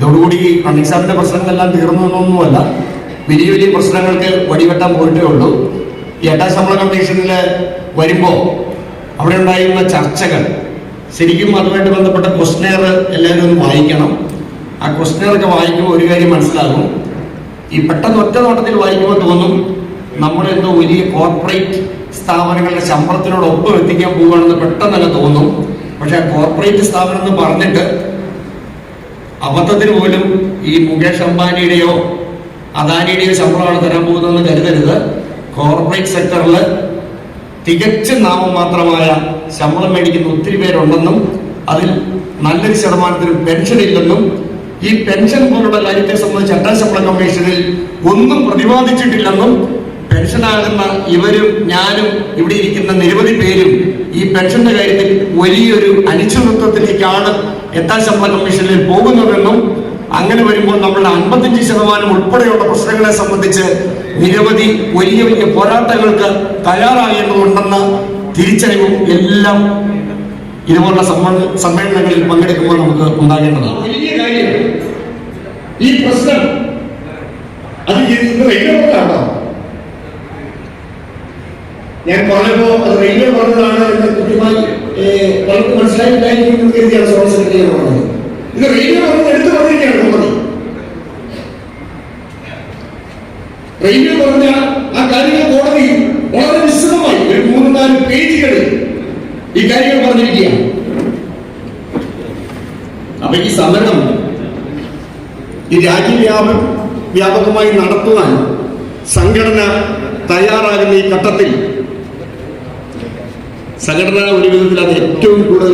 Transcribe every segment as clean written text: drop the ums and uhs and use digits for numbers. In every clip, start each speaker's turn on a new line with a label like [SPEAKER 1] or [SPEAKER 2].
[SPEAKER 1] ഇതോടുകൂടി റണ്ണിംഗ് സ്റ്റാഫിന്റെ പ്രശ്നങ്ങളെല്ലാം തീർന്നൊന്നുമല്ല. വലിയ വലിയ പ്രശ്നങ്ങൾക്ക് വടിവെട്ടാൻ പോയിട്ടേ ഉള്ളൂ. ഈ 8ാം ശമ്പള കമ്മീഷനിൽ വരുമ്പോൾ അവിടെ ഉണ്ടായിരുന്ന ചർച്ചകൾ ശരിക്കും അതുമായിട്ട് ബന്ധപ്പെട്ട ക്വസ്റ്റനെയർ എല്ലാവരും ഒന്ന് വായിക്കണം. ആ ക്വസ്റ്റനെയറൊക്കെ വായിക്കുമ്പോൾ ഒരു കാര്യം മനസ്സിലാകും. ഈ പെട്ടെന്ന് ഒറ്റ നോട്ടത്തിൽ വായിക്കുമ്പോൾ തോന്നും നമ്മളെന്തോ വലിയ കോർപ്പറേറ്റ് സ്ഥാപനങ്ങളുടെ ശമ്പളത്തിനോടൊപ്പം എത്തിക്കാൻ പോവുകയാണെന്ന് പെട്ടെന്നല്ല തോന്നും. പക്ഷെ ആ കോർപ്പറേറ്റ് സ്ഥാപനം എന്ന് പറഞ്ഞിട്ട് അബദ്ധത്തിന് പോലും ഈ മുകേഷ് അംബാനിയുടെയോ അദാനിയുടെയോ ശമ്പളമാണ് തരാൻ പോകുന്നതെന്ന് കരുതരുത്. കോർപ്പറേറ്റ് സെക്ടറിൽ തികച്ചും നാമമാത്രമായ ശമ്പളം മേടിക്കുന്ന ഒത്തിരി പേരുണ്ടെന്നും അതിൽ നല്ലൊരു ശതമാനത്തിന് പെൻഷൻ ഇല്ലെന്നും ഈ പെൻഷൻ പോലുള്ള കാര്യത്തെ സംബന്ധിച്ച് 8ാം ശമ്പള കമ്മീഷനിൽ ഒന്നും പ്രതിപാദിച്ചിട്ടില്ലെന്നും പെൻഷനാകുന്ന ഇവരും ഞാനും ഇവിടെ ഇരിക്കുന്ന നിരവധി പേരും ഈ പെൻഷന്റെ കാര്യത്തിൽ വലിയൊരു അനിശ്ചിതത്വത്തിലേക്കാണ് 8ാം ശമ്പള കമ്മീഷനിൽ പോകുന്നതെന്നും അങ്ങനെ വരുമ്പോൾ നമ്മളുടെ 55% ഉൾപ്പെടെയുള്ള പ്രശ്നങ്ങളെ സംബന്ധിച്ച് നിരവധി വലിയ വലിയ പോരാട്ടങ്ങൾക്ക് തയ്യാറാകേണ്ടതുണ്ടെന്ന തിരിച്ചറിവും എല്ലാം ഇതുപോലുള്ള സമ്മേളനങ്ങളിൽ പങ്കെടുക്കുമ്പോൾ നമുക്ക് ഉണ്ടാകേണ്ടതാണ്. വലിയ കാര്യം ഈ പ്രശ്നം അത് റെയിൽവേക്കാണോ? ഞാൻ പറഞ്ഞപ്പോ അത് റെയിൽവേ പറഞ്ഞതാണ് എന്ന് കൃത്യമായി പലർക്കും മനസ്സിലായിട്ടായിരിക്കും കരുതിയാണ് സോണൽ സെക്രട്ടറി പറഞ്ഞത്. ഇത് റെയിൽവേ പറഞ്ഞത് എടുത്തു പറഞ്ഞിരിക്കുകയാണ് കോടതി. റെയിൽവേ പറഞ്ഞ ആ കാര്യങ്ങൾ കോടതി വളരെ വിശദമായി ഒരു 3-4 പേജുകളിൽ ഈ കാര്യങ്ങൾ പറഞ്ഞിരിക്കുകയാണ്. അപ്പൊ ഈ സമരം ഈ രാജ്യവ്യാപകമായി നടത്തുവാൻ സംഘടന തയ്യാറാകുന്ന ഈ ഘട്ടത്തിൽ സംഘടന ഒരു വിധത്തിൽ അത് ഏറ്റവും കൂടുതൽ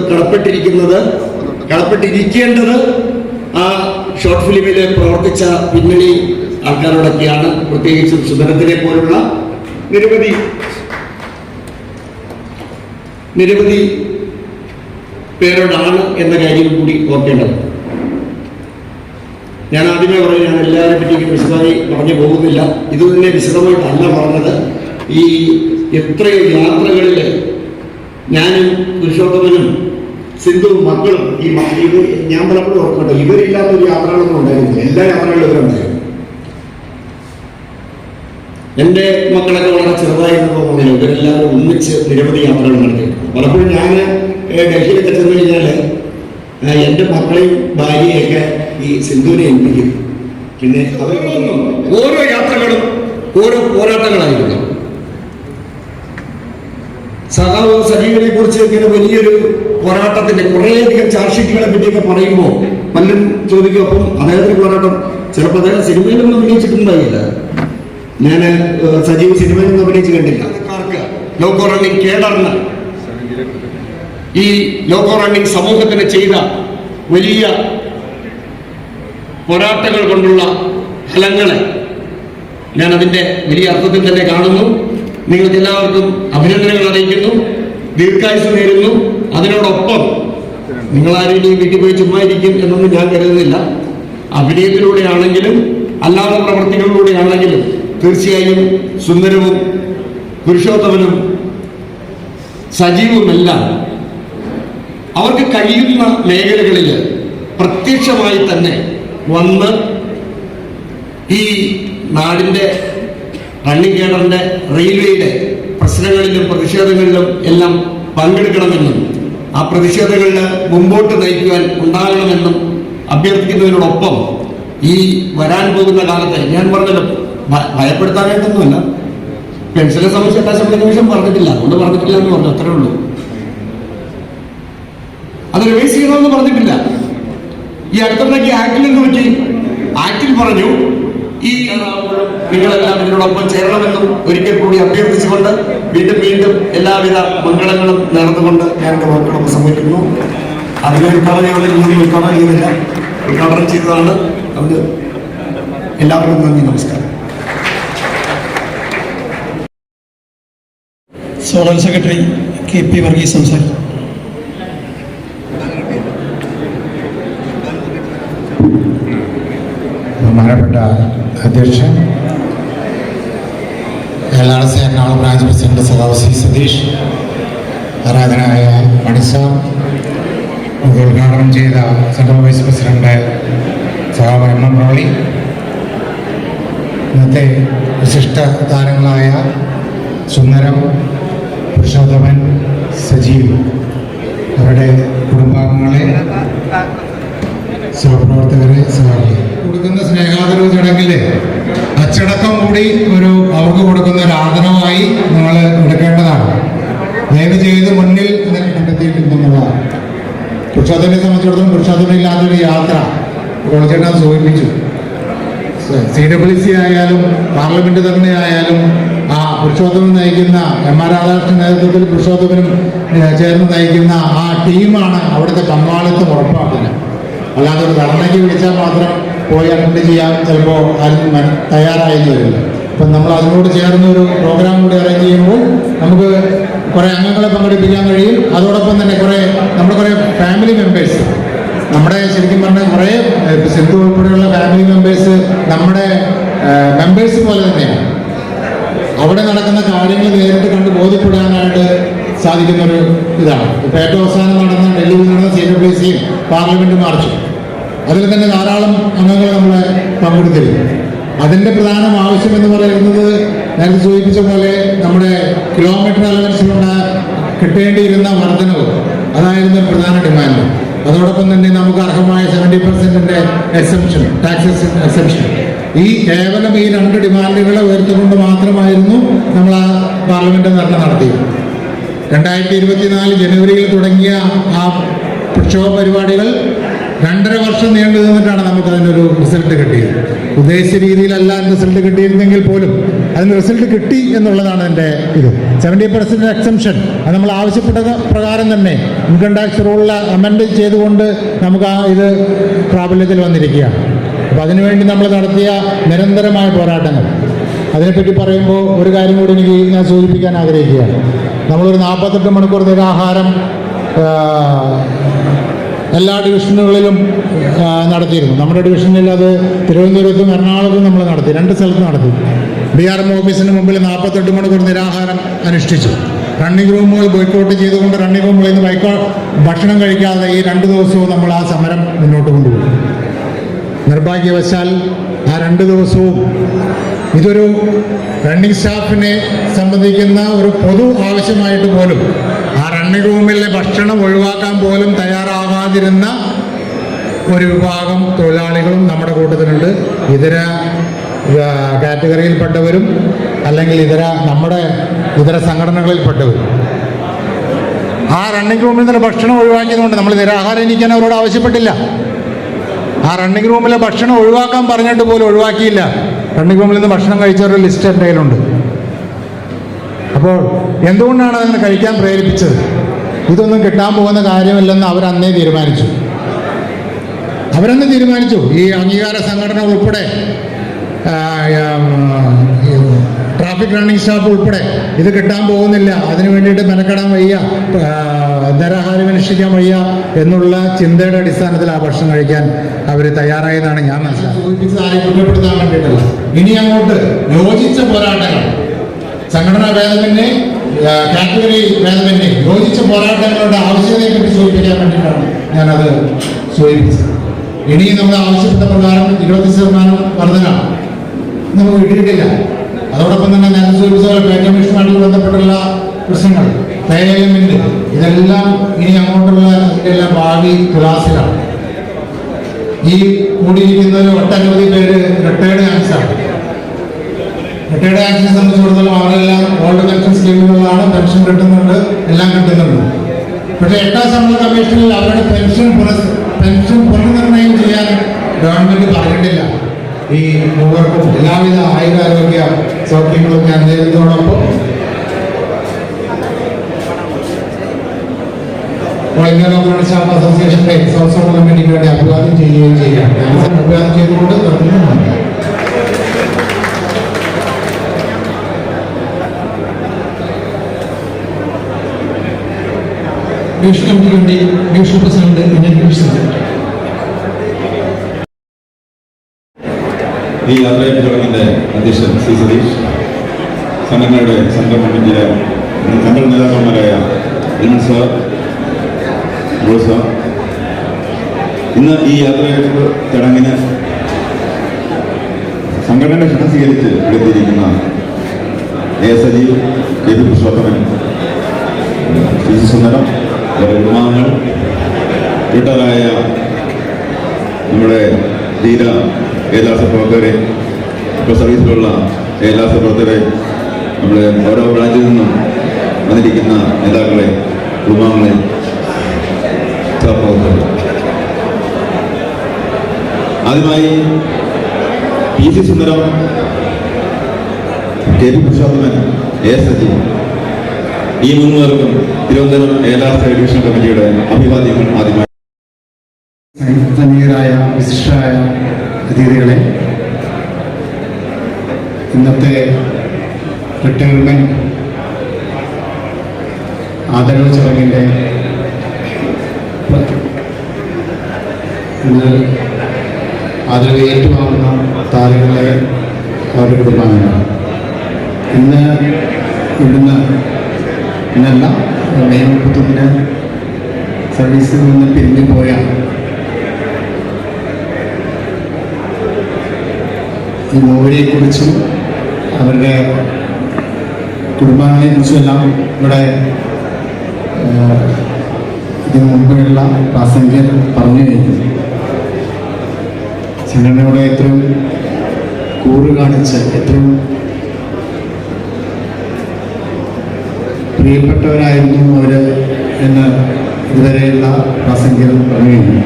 [SPEAKER 1] കടപ്പെട്ടിരിക്കേണ്ടത് ആ ഷോർട്ട് ഫിലിമിൽ പ്രവർത്തിച്ച പിന്നണി ആൾക്കാരോടൊക്കെയാണ്. പ്രത്യേകിച്ചും സുധരത്തിനെ പോലുള്ള നിരവധി പേരോടാണ് എന്ന കാര്യം കൂടി ഓർക്കേണ്ടത്. ഞാൻ ആദ്യമേ പറയും, ഞാൻ എല്ലാവരെ പറ്റിയും വിശദമായി പറഞ്ഞു പോകുന്നില്ല. ഇത് തന്നെ വിശദമായിട്ടല്ല പറഞ്ഞത്. ഈ എത്രയോ യാത്രകളിൽ ഞാനും പുരുഷോത്തമനും സിന്ധുവും മക്കളും ഞാൻ പലപ്പോഴും ഓർക്കട്ടെ, ഇവരില്ലാത്തൊരു യാത്രകളൊന്നും ഉണ്ടായിരുന്നില്ല. എല്ലാ യാത്രകളും ഇവരുണ്ടായിരുന്നു. എൻ്റെ മക്കളൊക്കെ വളരെ ചെറുതായിരുന്നു തോന്നുന്നില്ല. ഇവരെല്ലാവരും ഒന്നിച്ച് നിരവധി യാത്രകൾ നടത്തിയിട്ടുണ്ട്. പലപ്പോഴും ഞാൻ ഡൽഹിയിലൊക്കെ ചെന്ന് കഴിഞ്ഞാൽ എൻ്റെ മക്കളെയും ഭാര്യയൊക്കെ ഈ സിന്ധുവിനെ ഏൽപ്പിക്കും. പിന്നെ ഓരോ യാത്രകളും ഓരോ പോരാട്ടങ്ങളായിരുന്നു. സഖാവ് സജീവനെ കുറിച്ച് ഇങ്ങനെ വലിയൊരു പോരാട്ടത്തിന്റെ കുറേയധികം ചാർജ് ഷീറ്റുകളെ പറ്റിയൊക്കെ പറയുമ്പോൾ പലരും ചോദിക്കും, അപ്പം അദ്ദേഹത്തിന്റെ പോരാട്ടം ചിലപ്പോൾ അദ്ദേഹം സിനിമയിലൊന്നും അഭിനയിച്ചിട്ടുണ്ടായില്ല. ഞാൻ സജീവ് സിനിമയിലൊന്നും അഭിനയിച്ച് കണ്ടില്ല. ലോക്കോ റണ്ണിങ് കേടർന്ന് ഈ ലോക്കോ റണ്ണിങ് സമൂഹത്തിന് ചെയ്ത വലിയ പോരാട്ടങ്ങൾ കൊണ്ടുള്ള ഫലങ്ങളെ ഞാൻ അതിന്റെ വലിയ അർത്ഥത്തിൽ തന്നെ കാണുന്നു. നിങ്ങൾക്ക് എല്ലാവർക്കും അഭിനന്ദനങ്ങൾ അറിയിക്കുന്നു, ദീർഘായുസ് നേരുന്നു. അതിനോടൊപ്പം നിങ്ങളാരും ഈ വീട്ടിൽ പോയി ചുമ്മാ ഇരിക്കും എന്നൊന്നും ഞാൻ കരുതുന്നില്ല. അഭിനയത്തിലൂടെയാണെങ്കിലും അല്ലാത്ത പ്രവൃത്തികളിലൂടെയാണെങ്കിലും തീർച്ചയായും സുന്ദരവും പുരുഷോത്തമനും സജീവുമെല്ലാം അവർക്ക് കഴിയുന്ന മേഖലകളിൽ പ്രത്യക്ഷമായി തന്നെ വന്ന് ഈ നാടിൻ്റെ റണ്ണിങ് കേഡറിന്റെ റെയിൽവേയുടെ പ്രശ്നങ്ങളിലും പ്രതിഷേധങ്ങളിലും എല്ലാം പങ്കെടുക്കണമെന്നും ആ പ്രതിഷേധങ്ങളിൽ മുമ്പോട്ട് നയിക്കുവാൻ ഉണ്ടാകണമെന്നും അഭ്യർത്ഥിക്കുന്നതിനോടൊപ്പം ഈ വരാൻ പോകുന്ന കാലത്ത് ഞാൻ പറഞ്ഞല്ലോ, ഭയപ്പെടുത്താനായിട്ടൊന്നുമല്ല. പെൻഷനെ സംബന്ധിച്ച് 8ാം ശമ്പള കമ്മീഷൻ പറഞ്ഞിട്ടില്ല, അതുകൊണ്ട് പറഞ്ഞിട്ടില്ല എന്ന് പറഞ്ഞു, അത്രേ ഉള്ളൂ. അത് റിവൈസ് ചെയ്യണമെന്ന് പറഞ്ഞിട്ടില്ല. ഈ അടുത്തിടയ്ക്ക് ആക്ടിൽ എന്ത് പറ്റി? ആക്ടിൽ പറഞ്ഞു ഈ നിങ്ങളെല്ലാം ഇതിനോടൊപ്പം ചേരണമെന്നും ഒരിക്കൽ കൂടി അഭ്യർത്ഥിച്ചുകൊണ്ട് വീണ്ടും എല്ലാവിധ മംഗളങ്ങളും നേർന്നുകൊണ്ട് ഞാൻ എൻ്റെ വാക്കുകളൊക്കെ സമർപ്പിക്കുന്നു. അതിന് ഉദ്ഘാടനം ചെയ്യുന്നില്ല, ഉദ്ഘാടനം ചെയ്തതാണ്. അത് എല്ലാവർക്കും നന്ദി, നമസ്കാരം.
[SPEAKER 2] സോണൽ സെക്രട്ടറി KP വർഗീസ് സംസാരിക്കും.
[SPEAKER 3] ബഹുമാനപ്പെട്ട അധ്യക്ഷൻ, LRC എറണാകുളം ബ്രാഞ്ച് പ്രസിഡന്റ് സഖാവ് C സതീഷ്, ആരാധനായ മണിസാർ, ഉദ്ഘാടനം ചെയ്ത സംഘം വൈസ് പ്രസിഡന്റ് എം റോളി, ഇന്നത്തെ വിശിഷ്ട താരങ്ങളായ സുന്ദരം, പുരുഷോത്തമൻ, സജീവ്, അവരുടെ കുടുംബാംഗങ്ങളെ, സഹപ്രവർത്തകരെ, കൊടുക്കുന്ന സ്നേഹാദരവ് ചടങ്ങിൽ അച്ചടക്കം കൂടി അവർക്ക് കൊടുക്കുന്ന ഒരു ആദരവായി നിങ്ങൾ എടുക്കേണ്ടതാണ്. ദയവ് ചെയ്ത് മുന്നിൽ കണ്ടെത്തിയിട്ടുണ്ടെന്നുള്ളതാണ്. പുരുഷോത്തമനെ സംബന്ധിച്ചിടത്തോളം പുരുഷോത്തമനില്ലാത്തൊരു യാത്ര കോളേജേട്ടൻ സൂചിപ്പിച്ചു. CWC ആയാലും പാർലമെന്റ് തന്നെ ആയാലും ആ പുരുഷോത്തമൻ നയിക്കുന്ന MR രാധാകൃഷ്ണൻ നേതൃത്വത്തിൽ പുരുഷോത്തമനും ചേർന്ന് നയിക്കുന്ന ആ ടീമാണ് അവിടുത്തെ പങ്കാളിത്തം ഉറപ്പാക്കുന്നത്. അല്ലാതെ ഒരു ധർണയ്ക്ക് വിളിച്ചാൽ മാത്രം പോയി അറ്റൻഡ് ചെയ്യാൻ ചിലപ്പോൾ ആരും തയ്യാറായെന്ന് വരില്ല. അപ്പം നമ്മൾ അതിനോട് ചേർന്നൊരു പ്രോഗ്രാം കൂടി അറേഞ്ച് ചെയ്യുമ്പോൾ നമുക്ക് കുറേ അംഗങ്ങളെ പങ്കെടുപ്പിക്കാൻ കഴിയും. അതോടൊപ്പം തന്നെ നമ്മുടെ കുറേ ഫാമിലി മെമ്പേഴ്സ്, നമ്മുടെ ശരിക്കും പറഞ്ഞാൽ കുറേ സിന്ധു ഉൾപ്പെടെയുള്ള ഫാമിലി മെമ്പേഴ്സ് നമ്മുടെ മെമ്പേഴ്സ് പോലെ തന്നെയാണ്. അവിടെ നടക്കുന്ന കാര്യങ്ങൾ നേരിട്ട് കണ്ട് ബോധ്യപ്പെടാനായിട്ട് സാധിക്കുന്നൊരു ഇതാണ്. ഇപ്പോൾ ഏറ്റവും അവസാനം നടന്ന ഡൽഹിയിൽ നടന്ന CWC പാർലമെന്റ് മാർച്ച്, അതിൽ തന്നെ ധാരാളം അംഗങ്ങൾ നമ്മളെ പങ്കെടുത്തിരുന്നു. അതിൻ്റെ പ്രധാന ആവശ്യം എന്ന് പറയുന്നത് നേരത്തെ സൂചിപ്പിച്ച പോലെ നമ്മുടെ കിലോമീറ്റർ അലവൻസിലുള്ള കിട്ടേണ്ടിയിരുന്ന വർധനവ്, അതായിരുന്നു ഒരു പ്രധാന ഡിമാൻഡ്. അതോടൊപ്പം തന്നെ നമുക്ക് അർഹമായ 70% എക്സംഷൻ, ടാക്സ് എക്സംഷൻ, ഈ കേവലം ഈ 2 ഡിമാൻഡുകളെ ഉയർത്തിക്കൊണ്ട് മാത്രമായിരുന്നു നമ്മൾ ആ പാർലമെന്റ് ധർണ നടത്തിയത്. 2024 ജനുവരിയിൽ തുടങ്ങിയ ആ പ്രക്ഷോഭ പരിപാടികൾ 2.5 വർഷം നീണ്ടു നിന്നിട്ടാണ് നമുക്ക് അതിനൊരു റിസൾട്ട് കിട്ടിയത്. ഉദ്ദേശിച്ച രീതിയിലല്ല റിസൾട്ട് കിട്ടിയിരുന്നെങ്കിൽ പോലും അതിന് റിസൾട്ട് കിട്ടി എന്നുള്ളതാണ് എൻ്റെ ഇത്. 70% എക്സംഷൻ അത് നമ്മൾ ആവശ്യപ്പെട്ട പ്രകാരം തന്നെ ഇൻകം ടാക്സ് റൂളിൽ അമെൻഡ് ചെയ്തുകൊണ്ട് നമുക്ക് ആ ഇത് പ്രാബല്യത്തിൽ വന്നിരിക്കുകയാണ്. അപ്പോൾ അതിനുവേണ്ടി നമ്മൾ നടത്തിയ നിരന്തരമായ പോരാട്ടങ്ങൾ, അതിനെപ്പറ്റി പറയുമ്പോൾ ഒരു കാര്യം കൂടി ഞാൻ സൂചിപ്പിക്കാൻ ആഗ്രഹിക്കുകയാണ്. നമ്മളൊരു 48 മണിക്കൂർ നിരാഹാരം എല്ലാ ഡിവിഷനുകളിലും നടത്തിയിരുന്നു. നമ്മുടെ ഡിവിഷനിൽ അത് തിരുവനന്തപുരത്തും എറണാകുളത്തും നമ്മൾ നടത്തി, 2 സ്ഥലത്ത് നടത്തി. DRM ഓഫീസിന് മുമ്പിൽ 48 മണിക്കൂർ നിരാഹാരം അനുഷ്ഠിച്ചു. റണ്ണിംഗ് റൂമുകൾ ബോയ്ക്കോട്ട് ചെയ്തുകൊണ്ട് റണ്ണിംഗ് റൂമുകളിൽ നിന്ന് ഭക്ഷണം കഴിക്കാതെ ഈ 2 ദിവസവും നമ്മൾ ആ സമരം മുന്നോട്ട് കൊണ്ടുപോയി. നിർഭാഗ്യവശാൽ ആ 2 ദിവസവും ഇതൊരു റണ്ണിംഗ് സ്റ്റാഫിനെ സംബന്ധിക്കുന്ന ഒരു പൊതു ആവശ്യമായിട്ട് പോലും ആ റണ്ണിംഗ് റൂമിലെ ഭക്ഷണം ഒഴിവാക്കാൻ പോലും തയ്യാറാകാതിരുന്ന ഒരു വിഭാഗം തൊഴിലാളികളും നമ്മുടെ കൂട്ടത്തിലുണ്ട്. ഇതര കാറ്റഗറിയിൽപ്പെട്ടവരും അല്ലെങ്കിൽ ഇതര സംഘടനകളിൽപ്പെട്ടവരും. ആ റണ്ണിംഗ് റൂമിൽ നിന്ന് ഭക്ഷണം ഒഴിവാക്കിയതുകൊണ്ട് നമ്മൾ നിരാഹാരം ഇരിക്കാൻ അവരോട് ആവശ്യപ്പെട്ടില്ല. ആ റണ്ണിംഗ് റൂമിലെ ഭക്ഷണം ഒഴിവാക്കാൻ പറഞ്ഞിട്ട് പോലും ഒഴിവാക്കിയില്ല. റണ്ണിംഗ് റൂമിൽ നിന്ന് ഭക്ഷണം കഴിച്ചവരുടെ ലിസ്റ്റ് എൻ്റെ കയ്യിലുണ്ട്. അപ്പോൾ എന്തുകൊണ്ടാണ് അതിനെ കഴിക്കാൻ പ്രേരിപ്പിച്ചത്? ഇതൊന്നും കിട്ടാൻ പോകുന്ന കാര്യമല്ലെന്ന് അവരന്നേ തീരുമാനിച്ചു. ഈ അംഗീകാര സംഘടന ഉൾപ്പെടെ ട്രാഫിക് റണ്ണിംഗ് സ്റ്റാഫ് ഉൾപ്പെടെ ഇത് കിട്ടാൻ പോകുന്നില്ല, അതിനു വേണ്ടിയിട്ട് മെനക്കെടാൻ വയ്യ, നിരാഹാരം അനുഷ്ഠിക്കാൻ വയ്യ എന്നുള്ള ചിന്തയുടെ അടിസ്ഥാനത്തിൽ ആ ഭക്ഷണം കഴിക്കാൻ അവർ തയ്യാറായതാണ് ഞാൻ മനസ്സിലാക്കുന്നത്. കുറ്റപ്പെടുത്താൻ വേണ്ടിയിട്ടല്ല. ഇനി അങ്ങോട്ട് യോജിച്ച പോരാട്ടങ്ങൾ, സംഘടനാ ഭേദമന്യേ കാറ്റഗറി ഭേദമന്യേ യോജിച്ച പോരാട്ടങ്ങളുടെ ആവശ്യകതയെ പറ്റി സൂചിപ്പിക്കാൻ വേണ്ടിയിട്ടാണ് ഞാനത് സൂചിപ്പിച്ചത്. ഇനിയും നമ്മൾ ആവശ്യപ്പെട്ട പ്രകാരം 20% വർധന നമുക്ക് കിട്ടിയിട്ടില്ല. അതോടൊപ്പം തന്നെ നേരത്തെ സൂചിപ്പിച്ച പോലെ പേ കമ്മീഷനുമായിട്ട് ബന്ധപ്പെട്ടുള്ള പ്രശ്നങ്ങൾ, പേയ്മെന്റ്, ഇതെല്ലാം ഇനി അങ്ങോട്ടുള്ള ഇതിൻ്റെല്ലാം ഭാവി ക്ലാസ്സിലാണ്. ഈ കൂടിയിരിക്കുന്നതിൽ ഒട്ടനവധി പേര് റിട്ടയർഡ് ആൻസാണ്. റിട്ടയർഡ് ആൻസിനെ സംബന്ധിച്ചിടത്തോളം അവരെല്ലാം ഓൾഡ് പെൻഷൻ സ്കീമുകളിലാണ്, പെൻഷൻ കിട്ടുന്നുണ്ട്, എല്ലാം കിട്ടുന്നുണ്ട്. പക്ഷേ 8ാം ശമ്പള കമ്മീഷനിൽ അവരുടെ പെൻഷൻ പുനർനിർണയം ചെയ്യാൻ ഗവൺമെന്റ് പറഞ്ഞിട്ടില്ല. ഈ മൂവർക്കും എല്ലാവിധ ആയുരാരോഗ്യ സൗഖ്യങ്ങളും ഞാൻ നേരിടുന്നതോടൊപ്പം ഇന്ത്യൻ ഓപ്പറേഷൻ സ്റ്റാഫ് അസോസിയേഷന്റെ സംസ്ഥാന കമ്മിറ്റിക്ക് വേണ്ടി അഭിവാദ്യം ചെയ്യുകയും ചെയ്യാം. അഭിവാദ്യം ചെയ്തുകൊണ്ട് നിർത്തുന്നുണ്ട്.
[SPEAKER 2] ഡിവിഷൻ കമ്മിറ്റിക്ക് വേണ്ടി ഡിവിഷണൽ പ്രസിഡന്റ് ഡിവിഷൻ
[SPEAKER 4] ഈ യാത്രയുടെ ചടങ്ങിന്റെ അധ്യക്ഷൻ സി സതീഷ്, സംഘടനയുടെ സെൻട്രൽ കമ്മിറ്റിയിലെ സെൻട്രൽ നേതാക്കന്മാരായ വിമൻ സാർ, സാർ, ഇന്ന് ഈ യാത്രയുടെ ചടങ്ങിന് സംഘടനയുടെ ക്ഷണം സ്വീകരിച്ച് എടുത്തിരിക്കുന്ന Sajeev, K P Purushothaman, C C Sundaram, കുടുംബാംഗങ്ങൾ, വീട്ടരായ നമ്മുടെ ധീര ഏലാസ പ്രവർത്തകരെ, ഇപ്പോൾ സർവീസിലുള്ള ഏലാസ പ്രവർത്തകരെ, നമ്മുടെ ഓരോ ബ്രാഞ്ചിൽ നിന്നും വന്നിരിക്കുന്ന നേതാക്കളെ, കുടുംബാംഗങ്ങളെ, സഹപ്രവർത്തകർ, ആദ്യമായി പി സി സുന്ദരം, കെ പി പുരുഷോത്തമൻ, സജീവ്, ഈ മൂന്ന് പേർക്കും തിരുവനന്തപുരം ഏലാസ് ഡിവിഷൻ കമ്മിറ്റിയുടെ അഭിവാദ്യങ്ങൾ ആദ്യമായി.
[SPEAKER 3] സന്നിഹിതരായ വിശിഷ്ടരായ അതിഥികളെ, ഇന്നത്തെ റിട്ടയർമെന്റ് ആദരവ് ചടങ്ങിൻ്റെ ഇന്ന് ആദരവ് ഏറ്റുവാങ്ങുന്ന താരങ്ങളെ അവരുടെ കുടുംബാംഗങ്ങൾ, ഇന്നല്ല മെയ് 31 സർവീസിൽ നിന്ന് പിരിഞ്ഞു പോയ ഈ മൂവരെക്കുറിച്ചും അവരുടെ കുടുംബാംഗങ്ങളെക്കുറിച്ചുമെല്ലാം ഇവിടെ ഇതിനു മുമ്പുള്ള പ്രാസംഗികർ പറഞ്ഞു കഴിഞ്ഞു. സംഘടനയോടെ എത്രയും കൂറ് കാണിച്ച് എത്രയും പ്രിയപ്പെട്ടവരായിരുന്നു അവർ എന്ന് ഇതുവരെയുള്ള പ്രാസംഗികർ പറഞ്ഞു കഴിഞ്ഞു.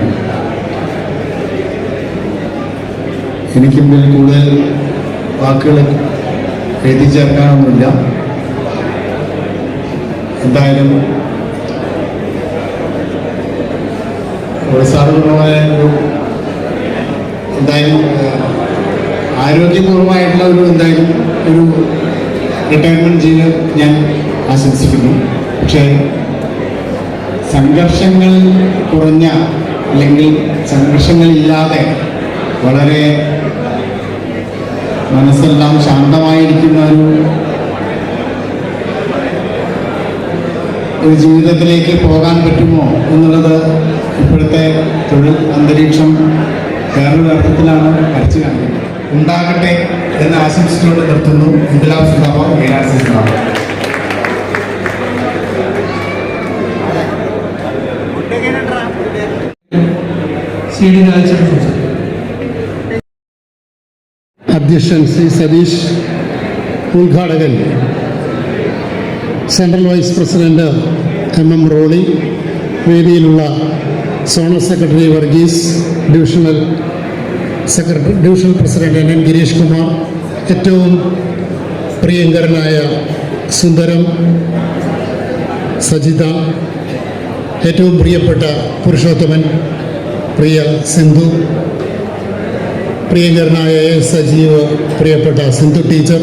[SPEAKER 3] എനിക്ക് മുന്നിൽ കൂടുതൽ വാക്കുകൾ എഴുതി ചേർക്കാനൊന്നുമില്ല. എന്തായാലും സാധാരണമായ എന്തായാലും ആരോഗ്യപൂർവമായിട്ടുള്ള എന്തായാലും ഒരു റിട്ടയർമെൻറ്റ് ജീവിതം ഞാൻ ആശംസിക്കുന്നു. പക്ഷേ സംഘർഷങ്ങൾ കുറഞ്ഞ അല്ലെങ്കിൽ സംഘർഷങ്ങളില്ലാതെ വളരെ മനസ്സെല്ലാം ശാന്തമായിരിക്കുന്ന ഒരു ജീവിതത്തിലേക്ക് പോകാൻ പറ്റുമോ എന്നുള്ളത് ഇപ്പോഴത്തെ തൊഴിൽ അന്തരീക്ഷം വേറൊരു അർത്ഥത്തിലാണ് വരച്ചു കാണിക്കുന്നത്. ഉണ്ടാകട്ടെ എന്ന് ആശംസിച്ചുകൊണ്ട് നിർത്തുന്നു. ഇൻഖിലാബ് സിന്ദാബാദ്, ഏലാസ് സിന്ദാബാദ്.
[SPEAKER 2] CD രാജചന്ദ്രൻ,
[SPEAKER 5] അധ്യക്ഷൻ സി സതീഷ്, ഉദ്ഘാടകൻ central vice president MM Roly, വേദിയിലുള്ള zonal secretary Varghese, divisional president NN Girish Kumar, ഏറ്റവും പ്രിയങ്കരനായ സുന്ദരം, സജിത, ഏറ്റവും പ്രിയപ്പെട്ട പുരുഷോത്തമൻ, പ്രിയ സിന്ധു, പ്രിയങ്കരനായ സജീവ്, പ്രിയപ്പെട്ട സിന്ധു ടീച്ചർ,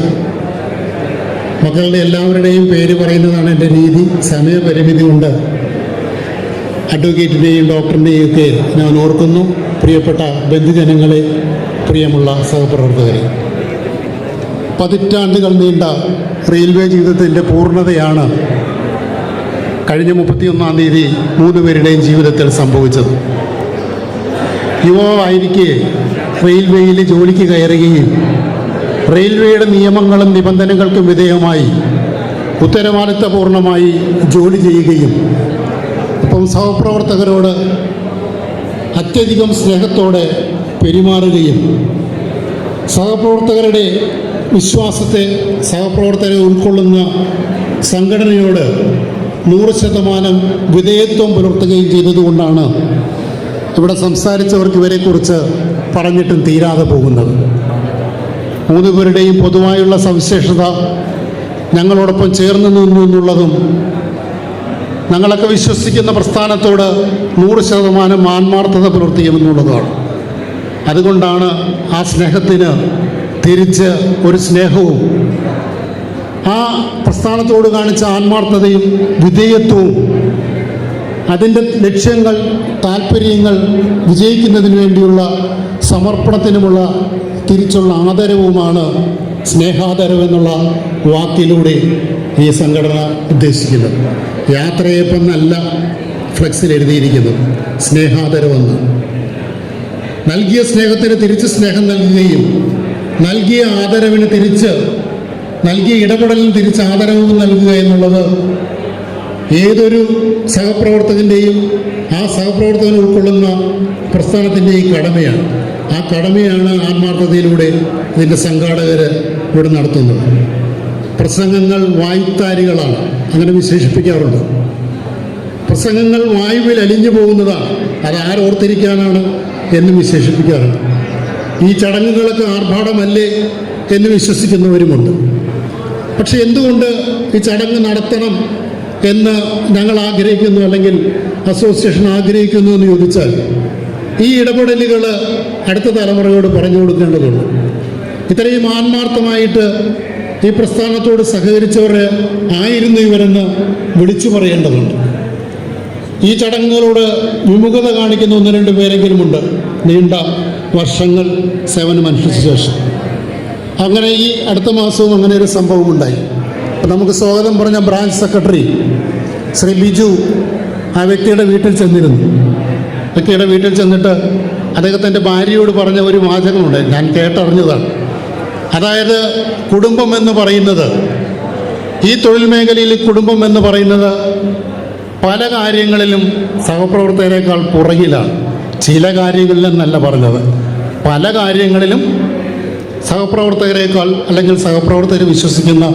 [SPEAKER 5] മക്കളുടെ എല്ലാവരുടെയും പേര് പറയുന്നതാണ് എൻ്റെ രീതി. സമയപരിമിതി കൊണ്ട് അഡ്വക്കേറ്റിൻ്റെയും ഡോക്ടറിൻ്റെയും ഒക്കെ ഞാൻ ഓർക്കുന്നു. പ്രിയപ്പെട്ട ബന്ധുജനങ്ങളെ, പ്രിയമുള്ള സഹപ്രവർത്തകരെ, പതിറ്റാണ്ടുകൾ നീണ്ട റെയിൽവേ ജീവിതത്തിൻ്റെ പൂർണ്ണതയാണ് കഴിഞ്ഞ 31-ാം തീയതി 3 പേരുടെയും ജീവിതത്തിൽ സംഭവിച്ചത്. യുവാവായിരിക്കെ റെയിൽവേയിൽ ജോലിക്ക് കയറുകയും റെയിൽവേയുടെ നിയമങ്ങളും നിബന്ധനകൾക്കും വിധേയമായി ഉത്തരവാദിത്തപൂർണമായി ജോലി ചെയ്യുകയും ഒപ്പം സഹപ്രവർത്തകരോട് അത്യധികം സ്നേഹത്തോടെ പെരുമാറുകയും സഹപ്രവർത്തകരുടെ വിശ്വാസത്തെ, സഹപ്രവർത്തകരെ ഉൾക്കൊള്ളുന്ന സംഘടനയോട് 100% വിധേയത്വം പുലർത്തുകയും ചെയ്തതുകൊണ്ടാണ് ഇവിടെ സംസാരിച്ചവർക്ക് ഇവരെക്കുറിച്ച് പറഞ്ഞിട്ടും തീരാതെ പോകുന്നത്. 3 പേരുടെയും പൊതുവായുള്ള സവിശേഷത ഞങ്ങളോടൊപ്പം ചേർന്ന് നിന്നു എന്നുള്ളതും ഞങ്ങളൊക്കെ വിശ്വസിക്കുന്ന പ്രസ്ഥാനത്തോട് 100% ആത്മാർത്ഥത പുലർത്തിയെന്നുള്ളതാണ്. അതുകൊണ്ടാണ് ആ സ്നേഹത്തിന് തിരിച്ച് ഒരു സ്നേഹവും ആ പ്രസ്ഥാനത്തോട് കാണിച്ച ആത്മാർത്ഥതയും വിധേയത്വവും അതിൻ്റെ ലക്ഷ്യങ്ങൾ, താല്പര്യങ്ങൾ വിജയിക്കുന്നതിന് വേണ്ടിയുള്ള സമർപ്പണത്തിനുമുള്ള തിരിച്ചുള്ള ആദരവുമാണ് സ്നേഹാദരവ് എന്നുള്ള വാക്കിലൂടെ ഈ സംഘടന ഉദ്ദേശിക്കുന്നത്. യാത്രയപ്പെന്നല്ല ഫ്ലെക്സിൽ എഴുതിയിരിക്കുന്നത്, സ്നേഹാദരവെന്ന്. നൽകിയ സ്നേഹത്തിന് തിരിച്ച് സ്നേഹം നൽകുകയും നൽകിയ ആദരവിന് തിരിച്ച്, നൽകിയ ഇടപെടലിന് തിരിച്ച് ആദരവും നൽകുക എന്നുള്ളത് ഏതൊരു സഹപ്രവർത്തകൻ്റെയും ആ സഹപ്രവർത്തകൻ ഉൾക്കൊള്ളുന്ന പ്രസ്ഥാനത്തിൻ്റെയും കടമയാണ്. ആ കടമയാണ് ആത്മാർത്ഥതയിലൂടെ ഇതിൻ്റെ സംഘാടകർ ഇവിടെ നടത്തുന്നത്. പ്രസംഗങ്ങൾ വായ്ത്താരികളാണ്, അങ്ങനെ വിശേഷിപ്പിക്കാറുണ്ട്. പ്രസംഗങ്ങൾ വായുവിൽ അലിഞ്ഞു പോകുന്നതാണ്, അത് ആരോർത്തിരിക്കാനാണ് എന്ന് വിശേഷിപ്പിക്കാറുണ്ട്. ഈ ചടങ്ങുകളൊക്കെ ആർഭാടമല്ലേ എന്ന് വിശ്വസിക്കുന്നവരുമുണ്ട്. പക്ഷെ എന്തുകൊണ്ട് ഈ ചടങ്ങ് നടത്തണം എന്ന് ഞങ്ങൾ ആഗ്രഹിക്കുന്നു, അല്ലെങ്കിൽ അസോസിയേഷൻ ആഗ്രഹിക്കുന്നു എന്ന് ചോദിച്ചാൽ, ഈ ഇടപെടലുകൾ അടുത്ത തലമുറയോട് പറഞ്ഞു കൊടുക്കേണ്ടതുണ്ട്. ഇത്രയും ആത്മാർത്ഥമായിട്ട് ഈ പ്രസ്ഥാനത്തോട് സഹകരിച്ചവർ ആയിരുന്നു ഇവരെന്ന് വിളിച്ചു പറയേണ്ടതുണ്ട്. ഈ ചടങ്ങുകളോട് വിമുഖത കാണിക്കുന്ന 1-2 പേരെങ്കിലുമുണ്ട് നീണ്ട വർഷങ്ങൾ സേവനമനുഷ്ഠിച്ച ശേഷം. അങ്ങനെ ഈ അടുത്ത മാസവും അങ്ങനെ ഒരു സംഭവം ഉണ്ടായി. അപ്പം നമുക്ക് സ്വാഗതം പറഞ്ഞ ബ്രാഞ്ച് സെക്രട്ടറി ശ്രീ ബിജു ആ വ്യക്തിയുടെ വീട്ടിൽ ചെന്നിരുന്നു. വ്യക്തിയുടെ വീട്ടിൽ ചെന്നിട്ട് അദ്ദേഹത്തിൻ്റെ ഭാര്യയോട് പറഞ്ഞ ഒരു വാചകമുണ്ട്, ഞാൻ കേട്ടറിഞ്ഞതാണ്. അതായത് കുടുംബം എന്ന് പറയുന്നത്, ഈ തൊഴിൽ മേഖലയിൽ കുടുംബം എന്ന് പറയുന്നത് പല കാര്യങ്ങളിലും സഹപ്രവർത്തകരെക്കാൾ പുറകിലാണ്. ചില കാര്യങ്ങളിലെന്നല്ല പറഞ്ഞത്, പല കാര്യങ്ങളിലും സഹപ്രവർത്തകരെക്കാൾ, അല്ലെങ്കിൽ സഹപ്രവർത്തകർ വിശ്വസിക്കുന്ന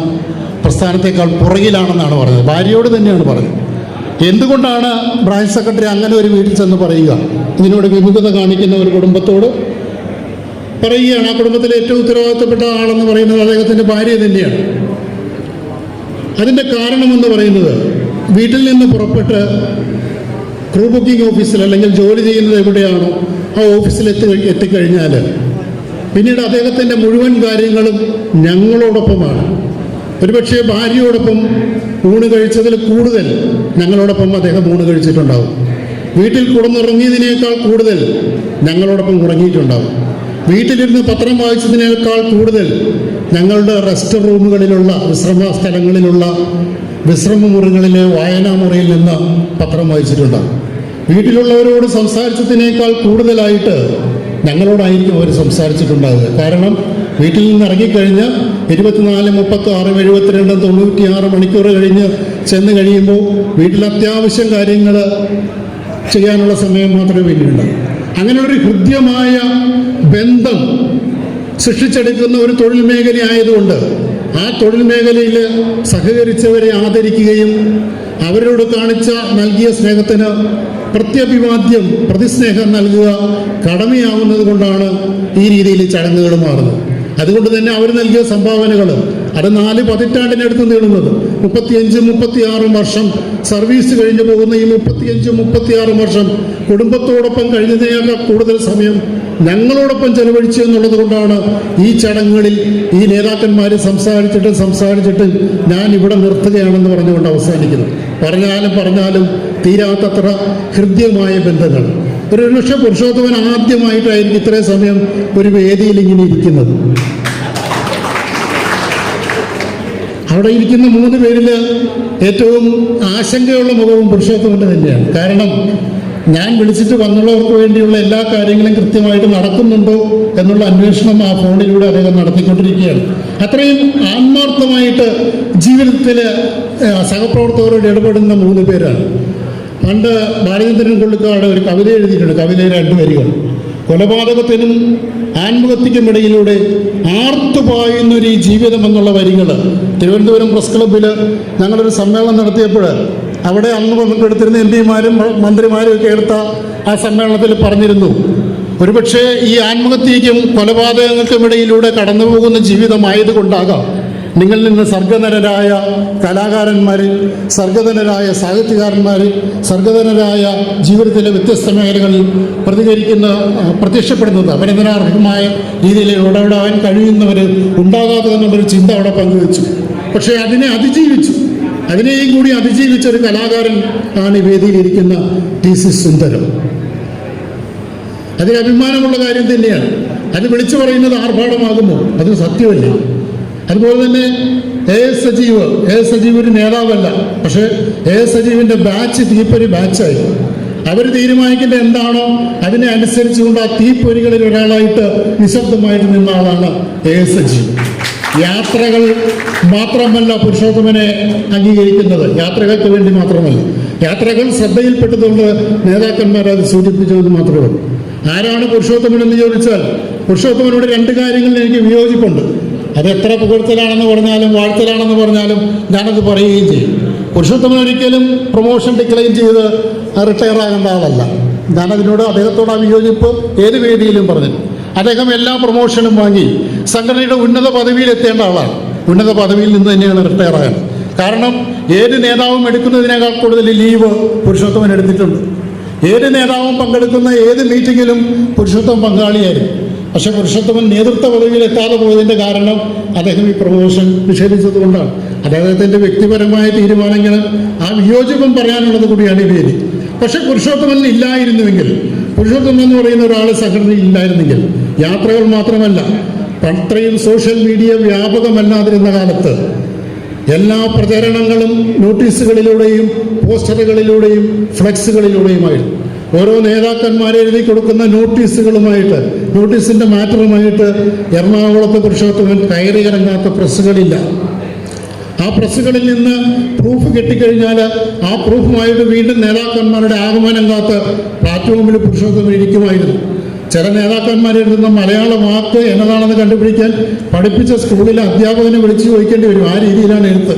[SPEAKER 5] പ്രസ്ഥാനത്തേക്കാൾ പുറകിലാണെന്നാണ് പറഞ്ഞത്. ഭാര്യയോട് തന്നെയാണ് പറഞ്ഞത്. എന്തുകൊണ്ടാണ് ബ്രാഞ്ച് സെക്രട്ടറി അങ്ങനെ ഒരു വീട്ടിൽ ചെന്ന് പറയുക? ഇതിനോട് വിമുഖത കാണിക്കുന്ന ഒരു കുടുംബത്തോട് പറയുകയാണ്. ആ കുടുംബത്തിലെ ഏറ്റവും ഉത്തരവാദിത്തപ്പെട്ട ആളെന്ന് പറയുന്നത് അദ്ദേഹത്തിൻ്റെ ഭാര്യ തന്നെയാണ്. അതിൻ്റെ കാരണമെന്ന് പറയുന്നത്, വീട്ടിൽ നിന്ന് പുറപ്പെട്ട് ക്രൂ ബുക്കിംഗ് ഓഫീസിൽ, അല്ലെങ്കിൽ ജോലി ചെയ്യുന്നത് എവിടെയാണോ ആ ഓഫീസിൽ എത്തിക്കഴിഞ്ഞാൽ പിന്നീട് അദ്ദേഹത്തിൻ്റെ മുഴുവൻ കാര്യങ്ങളും ഞങ്ങളോടൊപ്പമാണ്. ഒരുപക്ഷെ ഭാര്യയോടൊപ്പം ഊണ് കഴിച്ചതിൽ കൂടുതൽ ഞങ്ങളോടൊപ്പം അദ്ദേഹം ഊണ് കഴിച്ചിട്ടുണ്ടാവും. വീട്ടിൽ കിടന്നുറങ്ങിയതിനേക്കാൾ കൂടുതൽ ഞങ്ങളോടൊപ്പം ഉറങ്ങിയിട്ടുണ്ടാവും. വീട്ടിലിരുന്ന് പത്രം വായിച്ചതിനേക്കാൾ കൂടുതൽ ഞങ്ങളുടെ റെസ്റ്റ് റൂമുകളിലുള്ള, വിശ്രമ സ്ഥലങ്ങളിലുള്ള വിശ്രമ മുറികളിലെ വായനാ മുറിയിൽ നിന്ന് പത്രം വായിച്ചിട്ടുണ്ടാകും. വീട്ടിലുള്ളവരോട് സംസാരിച്ചതിനേക്കാൾ കൂടുതലായിട്ട് ഞങ്ങളോടായിരിക്കും അവർ സംസാരിച്ചിട്ടുണ്ടാവുക. കാരണം വീട്ടിൽ നിന്ന് ഇറങ്ങിക്കഴിഞ്ഞ് 24, 36, 72, 96 മണിക്കൂർ കഴിഞ്ഞ് ചെന്ന് കഴിയുമ്പോൾ വീട്ടിൽ അത്യാവശ്യം കാര്യങ്ങൾ ചെയ്യാനുള്ള സമയം മാത്രമേ പിന്നീടുണ്ടാകൂ. അങ്ങനെ ഒരു ഹൃദ്യമായ ബന്ധം സൃഷ്ടിച്ചെടുക്കുന്ന ഒരു തൊഴിൽ മേഖല ആയതുകൊണ്ട് ആ തൊഴിൽ മേഖലയിൽ സഹകരിച്ചവരെ ആദരിക്കുകയും അവരോട് നൽകിയ സ്നേഹത്തിന് പ്രത്യഭിവാദ്യം, പ്രതിസ്നേഹം നൽകുക കടമയാവുന്നത് കൊണ്ടാണ് ഈ രീതിയിൽ ചടങ്ങുകൾ മാറുന്നത്. അതുകൊണ്ട് തന്നെ അവർ നൽകിയ സംഭാവനകൾ അത് 4 പതിറ്റാണ്ടിനടുത്ത് നീളുന്നത്, 35-36 വർഷം സർവീസ് കഴിഞ്ഞു പോകുന്ന ഈ 35-36 വർഷം കുടുംബത്തോടൊപ്പം കഴിഞ്ഞതിനേക്കാൾ കൂടുതൽ സമയം ഞങ്ങളോടൊപ്പം ചെലവഴിച്ചു എന്നുള്ളത് കൊണ്ടാണ് ഈ ചടങ്ങുകളിൽ ഈ നേതാക്കന്മാർ സംസാരിച്ചിട്ട് ഞാൻ ഇവിടെ നിർത്തുകയാണെന്ന് പറഞ്ഞുകൊണ്ട് അവസാനിക്കുന്നത്. പറഞ്ഞാലും തീരാത്തത്ര ഹൃദ്യമായ ബന്ധങ്ങൾ. ഒരു പക്ഷേ പുരുഷോത്തമൻ ആദ്യമായിട്ടായിരിക്കും ഇത്രയും സമയം ഒരു വേദിയിൽ ഇങ്ങനെ ഇരിക്കുന്നത്. അവിടെ ഇരിക്കുന്ന 3 പേരിൽ ഏറ്റവും ആശങ്കയുള്ള മുഖവും പുരുഷോത്തമൻ്റെ തന്നെയാണ്. കാരണം ഞാൻ വിളിച്ചിട്ട് വന്നുള്ളവർക്ക് വേണ്ടിയുള്ള എല്ലാ കാര്യങ്ങളും കൃത്യമായിട്ട് നടക്കുന്നുണ്ടോ എന്നുള്ള അന്വേഷണം ആ ഫോണിലൂടെ അദ്ദേഹം നടത്തിക്കൊണ്ടിരിക്കുകയാണ്. അത്രയും ആത്മാർത്ഥമായിട്ട് ജീവിതത്തിൽ സഹപ്രവർത്തകരോട് ഇടപെടുന്ന 3 പേരാണ്. പണ്ട് ബാലചന്ദ്രൻ കൊള്ളിക്കാട് ഒരു കവിത എഴുതിയിട്ടുണ്ട്. കവിതയിലെ 2 വരികൾ: കൊലപാതകത്തിനും ആത്മഹത്യക്കുമിടയിലൂടെ ആർത്തുപായുന്നൊരു ഈ ജീവിതം എന്നുള്ള വരികൾ തിരുവനന്തപുരം പ്രസ് ക്ലബ്ബിൽ ഞങ്ങളൊരു സമ്മേളനം നടത്തിയപ്പോൾ അവിടെ അന്ന് പങ്കെടുത്തിരുന്ന എംപിമാരും മന്ത്രിമാരും ഒക്കെ എടുത്ത ആ സമ്മേളനത്തിൽ പറഞ്ഞിരുന്നു, ഒരുപക്ഷെ ഈ ആത്മഹത്യയ്ക്കും കൊലപാതകങ്ങൾക്കുമിടയിലൂടെ കടന്നു പോകുന്ന ജീവിതമായതുകൊണ്ടാകാം നിങ്ങളിൽ നിന്ന് സർഗധനരായ കലാകാരന്മാർ, സർഗധനരായ സാഹിത്യകാരന്മാർ, സർഗധനരായ ജീവിതത്തിലെ വ്യത്യസ്ത മേഖലകളിൽ പ്രത്യക്ഷപ്പെടുന്നത് അഭിനന്ദനാർഹമായ രീതിയിൽ ഇടപെടാൻ കഴിയുന്നവർ ഉണ്ടാകാത്തതെന്നുള്ളൊരു ചിന്ത അവിടെ പങ്കുവെച്ചു. പക്ഷേ അതിനെയും കൂടി അതിജീവിച്ച ഒരു കലാകാരൻ ആണ് ഈ വേദിയിലിരിക്കുന്ന TC സുന്ദരം. അതിന് അഭിമാനമുള്ള കാര്യം തന്നെയാണ്. അത് വിളിച്ചു പറയുന്നത് ആർഭാടമാകുമോ? അത് സത്യമല്ലേ? അതുപോലെ തന്നെ AS സജീവ് ഒരു നേതാവല്ല. പക്ഷേ AS സജീവിൻ്റെ ബാച്ച് തീപ്പൊരി ബാച്ചായി. അവർ തീരുമാനിക്കേണ്ട എന്താണോ അതിനെ അനുസരിച്ചുകൊണ്ട് ആ തീപ്പൊരികളിൽ ഒരാളായിട്ട് നിശബ്ദമായിട്ട് നിന്ന ആളാണ് AS സജി. യാത്രകൾ മാത്രമല്ല പുരുഷോത്തമനെ അംഗീകരിക്കുന്നത്, യാത്രകൾക്ക് വേണ്ടി മാത്രമല്ല, യാത്രകൾ ശ്രദ്ധയിൽപ്പെട്ടതുകൊണ്ട് നേതാക്കന്മാർ അത് സൂചിപ്പിച്ചതെന്ന് മാത്രമേ ഉള്ളൂ. ആരാണ് പുരുഷോത്തമൻ എന്ന് ചോദിച്ചാൽ പുരുഷോത്തമനോട് രണ്ട് കാര്യങ്ങളിൽ എനിക്ക് വിയോജിപ്പുണ്ട്. അത് എത്ര പുകഴ്ത്തലാണെന്ന് പറഞ്ഞാലും വാഴ്ത്തലാണെന്ന് പറഞ്ഞാലും ഞാനത് പറയുകയും ചെയ്യും. പുരുഷോത്തമൻ ഒരിക്കലും പ്രൊമോഷൻ ഡിക്ലൈൻ ചെയ്ത് റിട്ടയർ ആകേണ്ട ആളല്ല. ഞാനതിനോട് അദ്ദേഹത്തോട് ആ വിയോജിപ്പ് ഏത് വേദിയിലും പറഞ്ഞു. അദ്ദേഹം എല്ലാ പ്രൊമോഷനും വാങ്ങി സംഘടനയുടെ ഉന്നത പദവിയിൽ എത്തേണ്ട ആളാണ്. ഉന്നത പദവിയിൽ നിന്ന് തന്നെയാണ് റിട്ടയർ ആകുന്നത്. കാരണം ഏത് നേതാവും എടുക്കുന്നതിനേക്കാൾ കൂടുതൽ ലീവ് പുരുഷോത്തമൻ എടുത്തിട്ടുണ്ട്. ഏത് നേതാവും പങ്കെടുക്കുന്ന ഏത് മീറ്റിങ്ങിലും പുരുഷോത്തമൻ പങ്കാളിയായിരുന്നു. പക്ഷെ പുരുഷോത്തമൻ നേതൃത്വ പദവിയിൽ എത്താതെ പോയതിൻ്റെ കാരണം അദ്ദേഹം ഈ പ്രൊമോഷൻ നിഷേധിച്ചത് കൊണ്ടാണ്. അദ്ദേഹത്തിൻ്റെ വ്യക്തിപരമായ തീരുമാനങ്ങൾ ആ വിയോജിപ്പം പറയാനുള്ളത് കൂടിയാണ് ഈ വേദി. പക്ഷെ പുരുഷോത്തമൻ ഇല്ലായിരുന്നുവെങ്കിൽ, പുരുഷോത്തമൻ എന്ന് പറയുന്ന ഒരാൾ സംഘടനയിൽ ഇല്ലായിരുന്നെങ്കിൽ യാത്രകൾ മാത്രമല്ല, അത്രയും സോഷ്യൽ മീഡിയ വ്യാപകമല്ലാതിരുന്ന കാലത്ത് എല്ലാ പ്രചരണങ്ങളും നോട്ടീസുകളിലൂടെയും പോസ്റ്ററുകളിലൂടെയും ഫ്ലെക്സുകളിലൂടെയുമായിരുന്നു. ഓരോ നേതാക്കന്മാരെ എഴുതി കൊടുക്കുന്ന നോട്ടീസുകളുമായിട്ട്, നോട്ടീസിൻ്റെ മാറ്ററുമായിട്ട് എറണാകുളത്ത് പുരുഷോത്തമൻ കയറി ഇറങ്ങാത്ത പ്രസ്സുകളില്ല. ആ പ്രസ്സുകളിൽ നിന്ന് പ്രൂഫ് കിട്ടിക്കഴിഞ്ഞാൽ ആ പ്രൂഫുമായിട്ട് വീണ്ടും നേതാക്കന്മാരുടെ ആഗമനം കാത്ത് പ്ലാറ്റ്ഫോമിൽ പുരുഷോത്തമൻ ഇരിക്കുമായിരുന്നു. ചില നേതാക്കന്മാരെഴുതുന്ന മലയാള വാക്ക് എന്നതാണെന്ന് കണ്ടുപിടിക്കാൻ പഠിപ്പിച്ച സ്കൂളിലെ അധ്യാപകനെ വിളിച്ചു ചോദിക്കേണ്ടി വരും. ആ രീതിയിലാണ് എഴുത്ത്.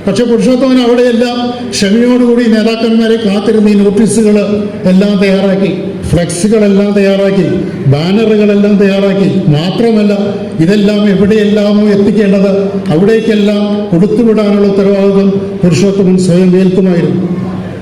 [SPEAKER 5] പക്ഷെ പുരുഷോത്തമൻ അവിടെയെല്ലാം ക്ഷമയോടുകൂടി നേതാക്കന്മാരെ കാത്തിരുന്ന് ഈ നോട്ടീസുകൾ എല്ലാം തയ്യാറാക്കി, ഫ്ലെക്സുകളെല്ലാം തയ്യാറാക്കി, ബാനറുകളെല്ലാം തയ്യാറാക്കി. മാത്രമല്ല ഇതെല്ലാം എവിടെയെല്ലാമോ എത്തിക്കേണ്ടത് അവിടേക്കെല്ലാം കൊടുത്തുവിടാനുള്ള ഉത്തരവാദിത്വം പുരുഷോത്തമൻ സ്വയം ഏൽക്കുമായിരുന്നു.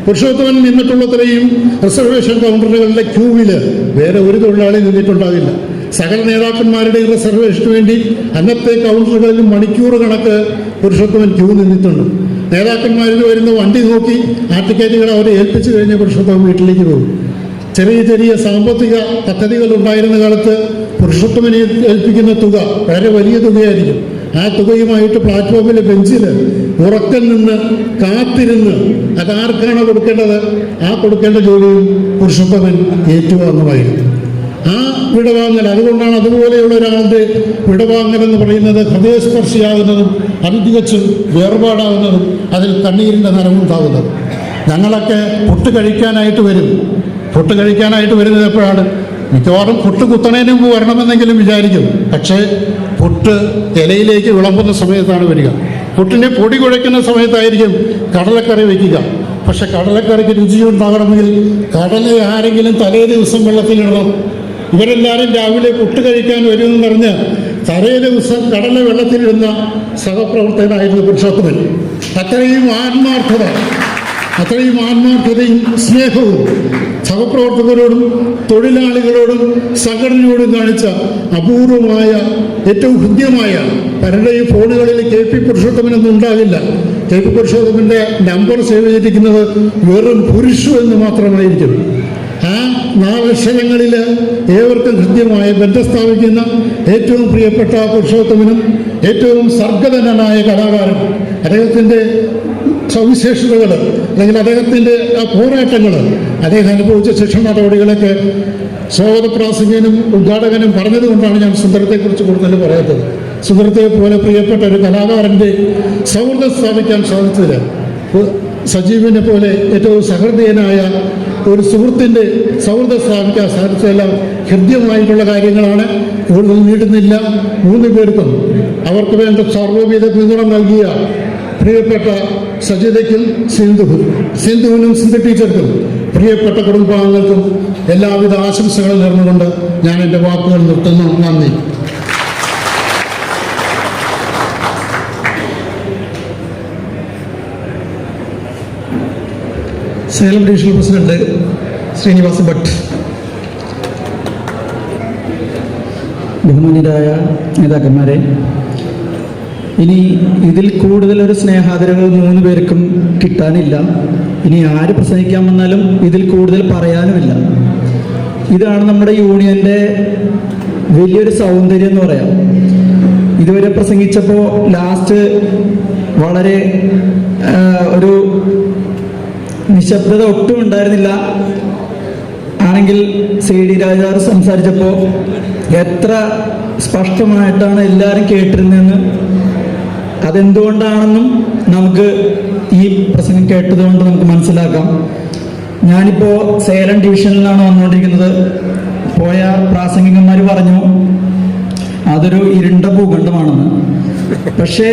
[SPEAKER 5] പുരുഷോത്തമൻ നിന്നിട്ടുള്ളത്രയും റിസർവേഷൻ കൗണ്ടറുകളുടെ ക്യൂവിൽ വേറെ ഒരു തൊഴിലാളി നിന്നിട്ടുണ്ടാകില്ല. സകല നേതാക്കന്മാരുടെ റിസർവേഷന് വേണ്ടി അന്നത്തെ കൗണ്ടറുകളിൽ മണിക്കൂർ കണക്ക് പുരുഷോത്തമൻ ക്യൂ നിന്നിട്ടുണ്ട്. നേതാക്കന്മാരിൽ വരുന്ന വണ്ടി നോക്കി ആ ടിക്കറ്റുകൾ അവരെ ഏൽപ്പിച്ചു കഴിഞ്ഞ് പുരുഷോത്തമൻ വീട്ടിലേക്ക് പോകും. ചെറിയ ചെറിയ സാമ്പത്തിക പദ്ധതികൾ ഉണ്ടായിരുന്ന കാലത്ത് പുരുഷോത്തമനെ ഏൽപ്പിക്കുന്ന തുക വളരെ വലിയ തുകയായിരിക്കും. ആ തുകയുമായിട്ട് പ്ലാറ്റ്ഫോമിലെ ബെഞ്ചിൽ ഉറക്കം നിന്ന് കാത്തിരുന്ന് അതാർക്കാണ് കൊടുക്കേണ്ടത് ആ കൊടുക്കേണ്ട ജോലിയും പുരുഷോത്തമൻ ഏറ്റുവാങ്ങുമായിരുന്നു. ആ വിടവാങ്ങൽ, അതുകൊണ്ടാണ് അതുപോലെയുള്ള ഒരാളുടെ വിടവാങ്ങൽ എന്ന് പറയുന്നത് ഹൃദയസ്പർശിയാകുന്നതും അത് തികച്ചും വേർപാടാകുന്നതും അതിൽ കണ്ണീരിൻ്റെ നനവുണ്ടാകുന്നത്. ഞങ്ങളൊക്കെ പുട്ട് കഴിക്കാനായിട്ട് വരും. പുട്ട് കഴിക്കാനായിട്ട് വരുന്നത് എപ്പോഴാണ്? മിക്കവാറും പുട്ട് കുത്തണേന് മുമ്പ് വരണമെന്നെങ്കിലും വിചാരിക്കും. പക്ഷേ പുട്ട് ഇലയിലേക്ക് വിളമ്പുന്ന സമയത്താണ് വരിക. പുട്ടിനെ പൊടി കുഴയ്ക്കുന്ന സമയത്തായിരിക്കും കടലക്കറി വയ്ക്കുക. പക്ഷെ കടലക്കറിക്ക് രുചിയുണ്ടാകണമെങ്കിൽ കടല ആരെങ്കിലും തലേ ദിവസം വെള്ളത്തിലിടണം. ഇവരെല്ലാവരും രാവിലെ പുട്ട് കഴിക്കാൻ വരുമെന്ന് പറഞ്ഞ് തലേ ദിവസം കടല വെള്ളത്തിലിടുന്ന സഹപ്രവർത്തകനായിരുന്നു പുരുഷോത്തമൻ. അത്രയും ആത്മാർത്ഥതയും സ്നേഹവും സഹപ്രവർത്തകരോടും തൊഴിലാളികളോടും സംഘടനയോടും കാണിച്ച അപൂർവമായ ഏറ്റവും ഹൃദ്യമായ, പലരുടെയും ഫോണുകളിൽ KP പുരുഷോത്തമനൊന്നും ഉണ്ടാകില്ല. KP പുരുഷോത്തമൻ്റെ നമ്പർ സേവ് ചെയ്തിരിക്കുന്നത് വെറും പുരുഷു എന്ന് മാത്രമായിരിക്കും. ആ 4 അക്ഷരങ്ങളിൽ ഏവർക്കും ഹൃദ്യമായ ബന്ധം സ്ഥാപിക്കുന്ന ഏറ്റവും പ്രിയപ്പെട്ട പുരുഷോത്തമനും ഏറ്റവും സർഗധനനായ കലാകാരൻ, അദ്ദേഹത്തിൻ്റെ സവിശേഷതകൾ അല്ലെങ്കിൽ അദ്ദേഹത്തിൻ്റെ ആ പോരാട്ടങ്ങൾ, അദ്ദേഹം അനുഭവിച്ച ശിക്ഷ നടപടികളൊക്കെ സ്വാഗത പ്രാസംഗികനും ഉദ്ഘാടകനും പറഞ്ഞതുകൊണ്ടാണ് ഞാൻ സുന്ദരത്തെക്കുറിച്ച് കൂടുതൽ പറയാത്തത്. സുന്ദരത്തെ പോലെ പ്രിയപ്പെട്ട ഒരു കലാകാരൻ്റെ സൗഹൃദം സ്ഥാപിക്കാൻ സാധിച്ചതില്ല. സജീവിനെ പോലെ ഏറ്റവും സഹൃദയനായ ഒരു സുഹൃത്തിൻ്റെ സൗഹൃദം സ്ഥാപിക്കാൻ സാധിച്ചതെല്ലാം ഹൃദ്യമായിട്ടുള്ള കാര്യങ്ങളാണ്. കൂടുതൽ നീട്ടുന്നില്ല. 3 പേർക്കും അവർക്ക് വേണ്ട സർവ്വവിധ പിന്തുണ നൽകിയ പ്രിയപ്പെട്ട സജിതയ്ക്കും സിന്ധുവിനും സിന്ധു ടീച്ചർക്കും പ്രിയപ്പെട്ട കുടുംബാംഗങ്ങൾക്കും എല്ലാവിധ ആശംസകളും നേർന്നുകൊണ്ട് ഞാൻ എൻ്റെ വാക്കുകൾ നിർത്തുന്നു. നന്ദി.
[SPEAKER 2] സേലം ഡിവിഷണൽ പ്രസിഡന്റ് ശ്രീനിവാസ് ഭട്ട്,
[SPEAKER 6] ബഹുമാന്യരായ നേതാക്കന്മാരെ, ഇനി ഇതിൽ കൂടുതലൊരു സ്നേഹാദരവ് 3 പേർക്കും കിട്ടാനില്ല. ഇനി ആര് പ്രസംഗിക്കാൻ വന്നാലും ഇതിൽ കൂടുതൽ പറയാനുമില്ല. ഇതാണ് നമ്മുടെ യൂണിയൻ്റെ വലിയൊരു സൗന്ദര്യം എന്ന് പറയാം. ഇതുവരെ പ്രസംഗിച്ചപ്പോൾ ലാസ്റ്റ് വളരെ ഒരു നിശബ്ദത ഒട്ടും ഉണ്ടായിരുന്നില്ല. ആണെങ്കിൽ CD രാജാർ സംസാരിച്ചപ്പോൾ എത്ര സ്പഷ്ടമായിട്ടാണ് എല്ലാവരും കേട്ടിരുന്നതെന്ന്, അതെന്തുകൊണ്ടാണെന്നും നമുക്ക് ഈ പ്രസംഗം കേട്ടതുകൊണ്ട് നമുക്ക് മനസ്സിലാക്കാം. ഞാനിപ്പോൾ സേലം ഡിവിഷനിൽ നിന്നാണ് വന്നുകൊണ്ടിരിക്കുന്നത്. പോയ പ്രാസംഗികന്മാർ പറഞ്ഞു അതൊരു ഇരുണ്ട ഭൂഖണ്ഡമാണെന്ന്. പക്ഷേ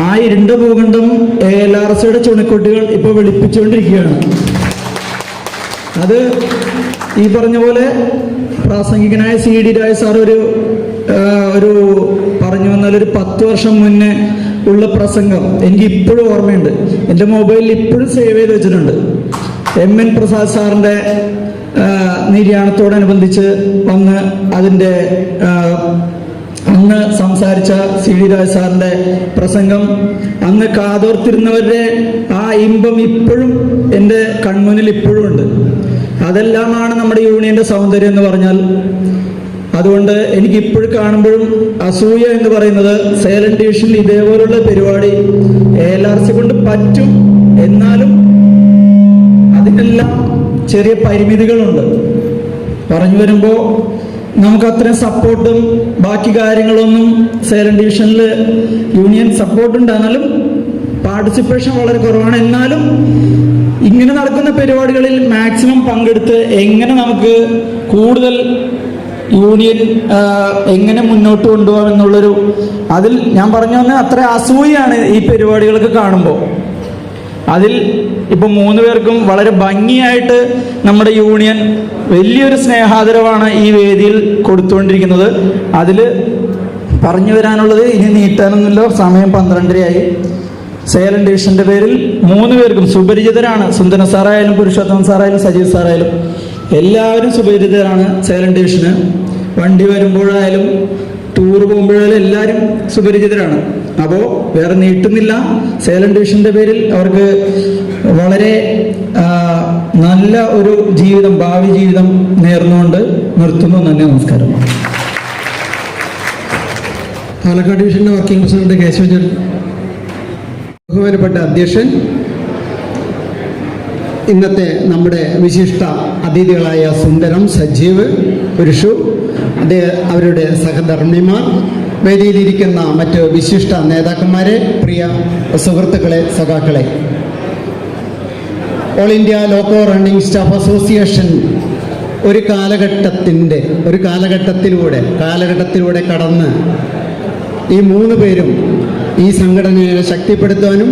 [SPEAKER 6] ആ ഇരുണ്ട ഭൂഖണ്ഡം ALRCയുടെ ചുണക്കുട്ടികൾ ഇപ്പോൾ വെളുപ്പിച്ചുകൊണ്ടിരിക്കുകയാണ്. അത് ഈ പറഞ്ഞ പോലെ പ്രാസംഗികനായ CD രാജ സാർ ഒരു പറഞ്ഞു വന്നാൽ ഒരു 10 വർഷം മുന്നേ ഉള്ള പ്രസംഗം എനിക്ക് ഇപ്പോഴും ഓർമ്മയുണ്ട്. എൻ്റെ മൊബൈലിൽ ഇപ്പോഴും സേവ് ചെയ്ത് വെച്ചിട്ടുണ്ട്. MN പ്രസാദ് സാറിൻ്റെ നിര്യാണത്തോടനുബന്ധിച്ച് വന്ന് അതിൻ്റെ അന്ന് സംസാരിച്ച CD രാജ സാറിൻ്റെ പ്രസംഗം, അന്ന് കാതോർത്തിരുന്നവരുടെ ആ ഇമ്പം ഇപ്പോഴും എൻ്റെ കൺമുന്നിൽ ഇപ്പോഴും ഉണ്ട്. അതെല്ലാമാണ് നമ്മുടെ യൂണിയൻ്റെ സൗന്ദര്യം എന്ന് പറഞ്ഞാൽ. അതുകൊണ്ട് എനിക്ക് ഇപ്പോഴും കാണുമ്പോഴും അസൂയ എന്ന് പറയുന്നത്, സേലം ഡിവിഷനിൽ ഇതേപോലുള്ള പരിപാടി ALRC കൊണ്ട് പറ്റും, എന്നാലും അതിനെല്ലാം ചെറിയ പരിമിതികളുണ്ട്. പറഞ്ഞു വരുമ്പോൾ നമുക്ക് അത്രയും സപ്പോർട്ടും ബാക്കി കാര്യങ്ങളൊന്നും സേലം ഡിവിഷനിൽ യൂണിയൻ സപ്പോർട്ടുണ്ട്, എന്നാലും പാർട്ടിസിപ്പേഷൻ വളരെ കുറവാണ്. എന്നാലും ഇങ്ങനെ നടക്കുന്ന പരിപാടികളിൽ മാക്സിമം പങ്കെടുത്ത് എങ്ങനെ നമുക്ക് കൂടുതൽ യൂണിയൻ എങ്ങനെ മുന്നോട്ട് കൊണ്ടുപോകാം എന്നുള്ളൊരു, അതിൽ ഞാൻ പറഞ്ഞു വന്ന അത്ര അസൂയാണ് ഈ പരിപാടികളൊക്കെ കാണുമ്പോൾ. അതിൽ ഇപ്പം 3 പേർക്കും വളരെ ഭംഗിയായിട്ട് നമ്മുടെ യൂണിയൻ വലിയൊരു സ്നേഹാദരവാണ് ഈ വേദിയിൽ കൊടുത്തുകൊണ്ടിരിക്കുന്നത്. അതിൽ പറഞ്ഞു വരാനുള്ളത് ഇനി നീട്ടാനൊന്നുമില്ല, സമയം 12:30 സേലം ഡിവിഷന്റെ പേരിൽ 3 പേർക്കും സുപരിചിതരാണ്. സുന്ദരൻ സാറായാലും പുരുഷോത്തമൻ സാറായാലും സജീവ് സാറായാലും എല്ലാവരും സുപരിചിതരാണ് സേലം ഡിവിഷന്. വണ്ടി വരുമ്പോഴായാലും ടൂർ പോകുമ്പോഴായാലും എല്ലാവരും സുപരിചിതരാണ്. അപ്പോൾ വേറെ നീട്ടുന്നില്ല. സേലം ഡിവിഷന്റെ പേരിൽ അവർക്ക് വളരെ നല്ല ഒരു ജീവിതം, ഭാവി ജീവിതം നേർന്നുകൊണ്ട് നിർത്തുന്നു. നന്ദി, നമസ്കാരം.
[SPEAKER 2] പാലക്കാട് ഡിവിഷന്റെ വർക്കിംഗ് പ്രസിഡന്റ് കേശവൻ, ബഹുമാനപ്പെട്ട അധ്യക്ഷൻ, ഇന്നത്തെ നമ്മുടെ വിശിഷ്ട അതിഥികളായ സുന്ദരം, സജീവ്, പുരുഷു, അവരുടെ സഹധർമ്മിമാർ, വേദിയിലിരിക്കുന്ന മറ്റ് വിശിഷ്ട നേതാക്കന്മാരെ, പ്രിയ സുഹൃത്തുക്കളെ, സഖാക്കളെ, all India loco running staff association ഒരു കാലഘട്ടത്തിലൂടെ കടന്ന് ഈ 3 പേരും ഈ സംഘടനയെ ശക്തിപ്പെടുത്താനും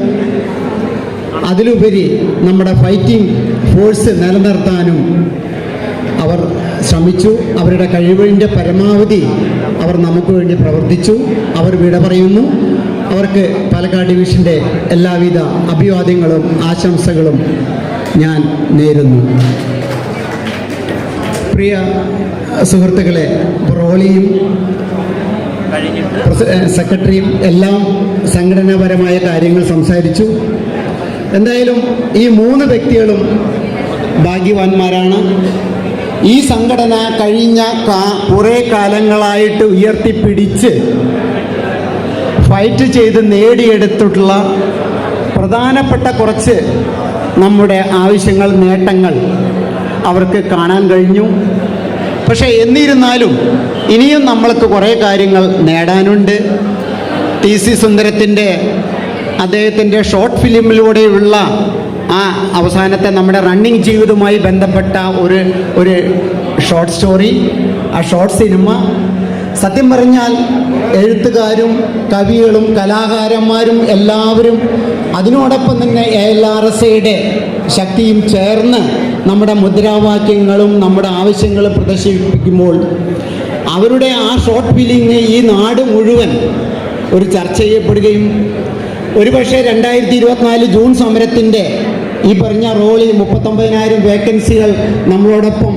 [SPEAKER 2] അതിലുപരി നമ്മുടെ ഫൈറ്റിംഗ് ഫോഴ്സ് നിലനിർത്താനും അവർ ശ്രമിച്ചു. അവരുടെ കഴിവിൻ്റെ പരമാവധി അവർ നമുക്ക് വേണ്ടി പ്രവർത്തിച്ചു. അവർ വിട പറയുന്നു. അവർക്ക് പാലക്കാട് ഡിവിഷൻ്റെ എല്ലാവിധ അഭിവാദ്യങ്ങളും ആശംസകളും ഞാൻ നേരുന്നു. പ്രിയ സുഹൃത്തുക്കളെ, റോളിയും സെക്രട്ടറിയും എല്ലാം സംഘടനാപരമായ കാര്യങ്ങൾ സംസാരിച്ചു. എന്തായാലും ഈ 3 വ്യക്തികളും ഭാഗ്യവാന്മാരാണ്. ഈ സംഘടന കഴിഞ്ഞ കുറേ കാലങ്ങളായിട്ട് ഉയർത്തിപ്പിടിച്ച് ഫൈറ്റ് ചെയ്ത് നേടിയെടുത്തിട്ടുള്ള പ്രധാനപ്പെട്ട കുറച്ച് നമ്മുടെ ആവശ്യങ്ങൾ, നേട്ടങ്ങൾ അവർക്ക് കാണാൻ കഴിഞ്ഞു. പക്ഷേ എന്നിരുന്നാലും ഇനിയും നമ്മൾക്ക് കുറേ കാര്യങ്ങൾ നേടാനുണ്ട്. TC സുന്ദരത്തിൻ്റെ അദ്ദേഹത്തിൻ്റെ ഷോർട്ട് ഫിലിമിലൂടെയുള്ള ആ അവസാനത്തെ നമ്മുടെ റണ്ണിങ് ജീവിതവുമായി ബന്ധപ്പെട്ട ഒരു ഷോർട്ട് സ്റ്റോറി, ആ ഷോർട്ട് സിനിമ, സത്യം പറഞ്ഞാൽ എഴുത്തുകാരും കവികളും കലാകാരന്മാരും എല്ലാവരും അതിനോടൊപ്പം തന്നെ ALRCയുടെ ശക്തിയും ചേർന്ന് നമ്മുടെ മുദ്രാവാക്യങ്ങളും നമ്മുടെ ആവശ്യങ്ങളും പ്രദർശിപ്പിക്കുമ്പോൾ അവരുടെ ആ ഷോർട്ട് ഫിലിം ഈ നാട് മുഴുവൻ ഒരു ചർച്ച ചെയ്യപ്പെടുകയും ഒരുപക്ഷെ 2024 ജൂൺ സമരത്തിൻ്റെ ഈ പറഞ്ഞ റോളിൽ 39,000 വേക്കൻസികൾ നമ്മളോടൊപ്പം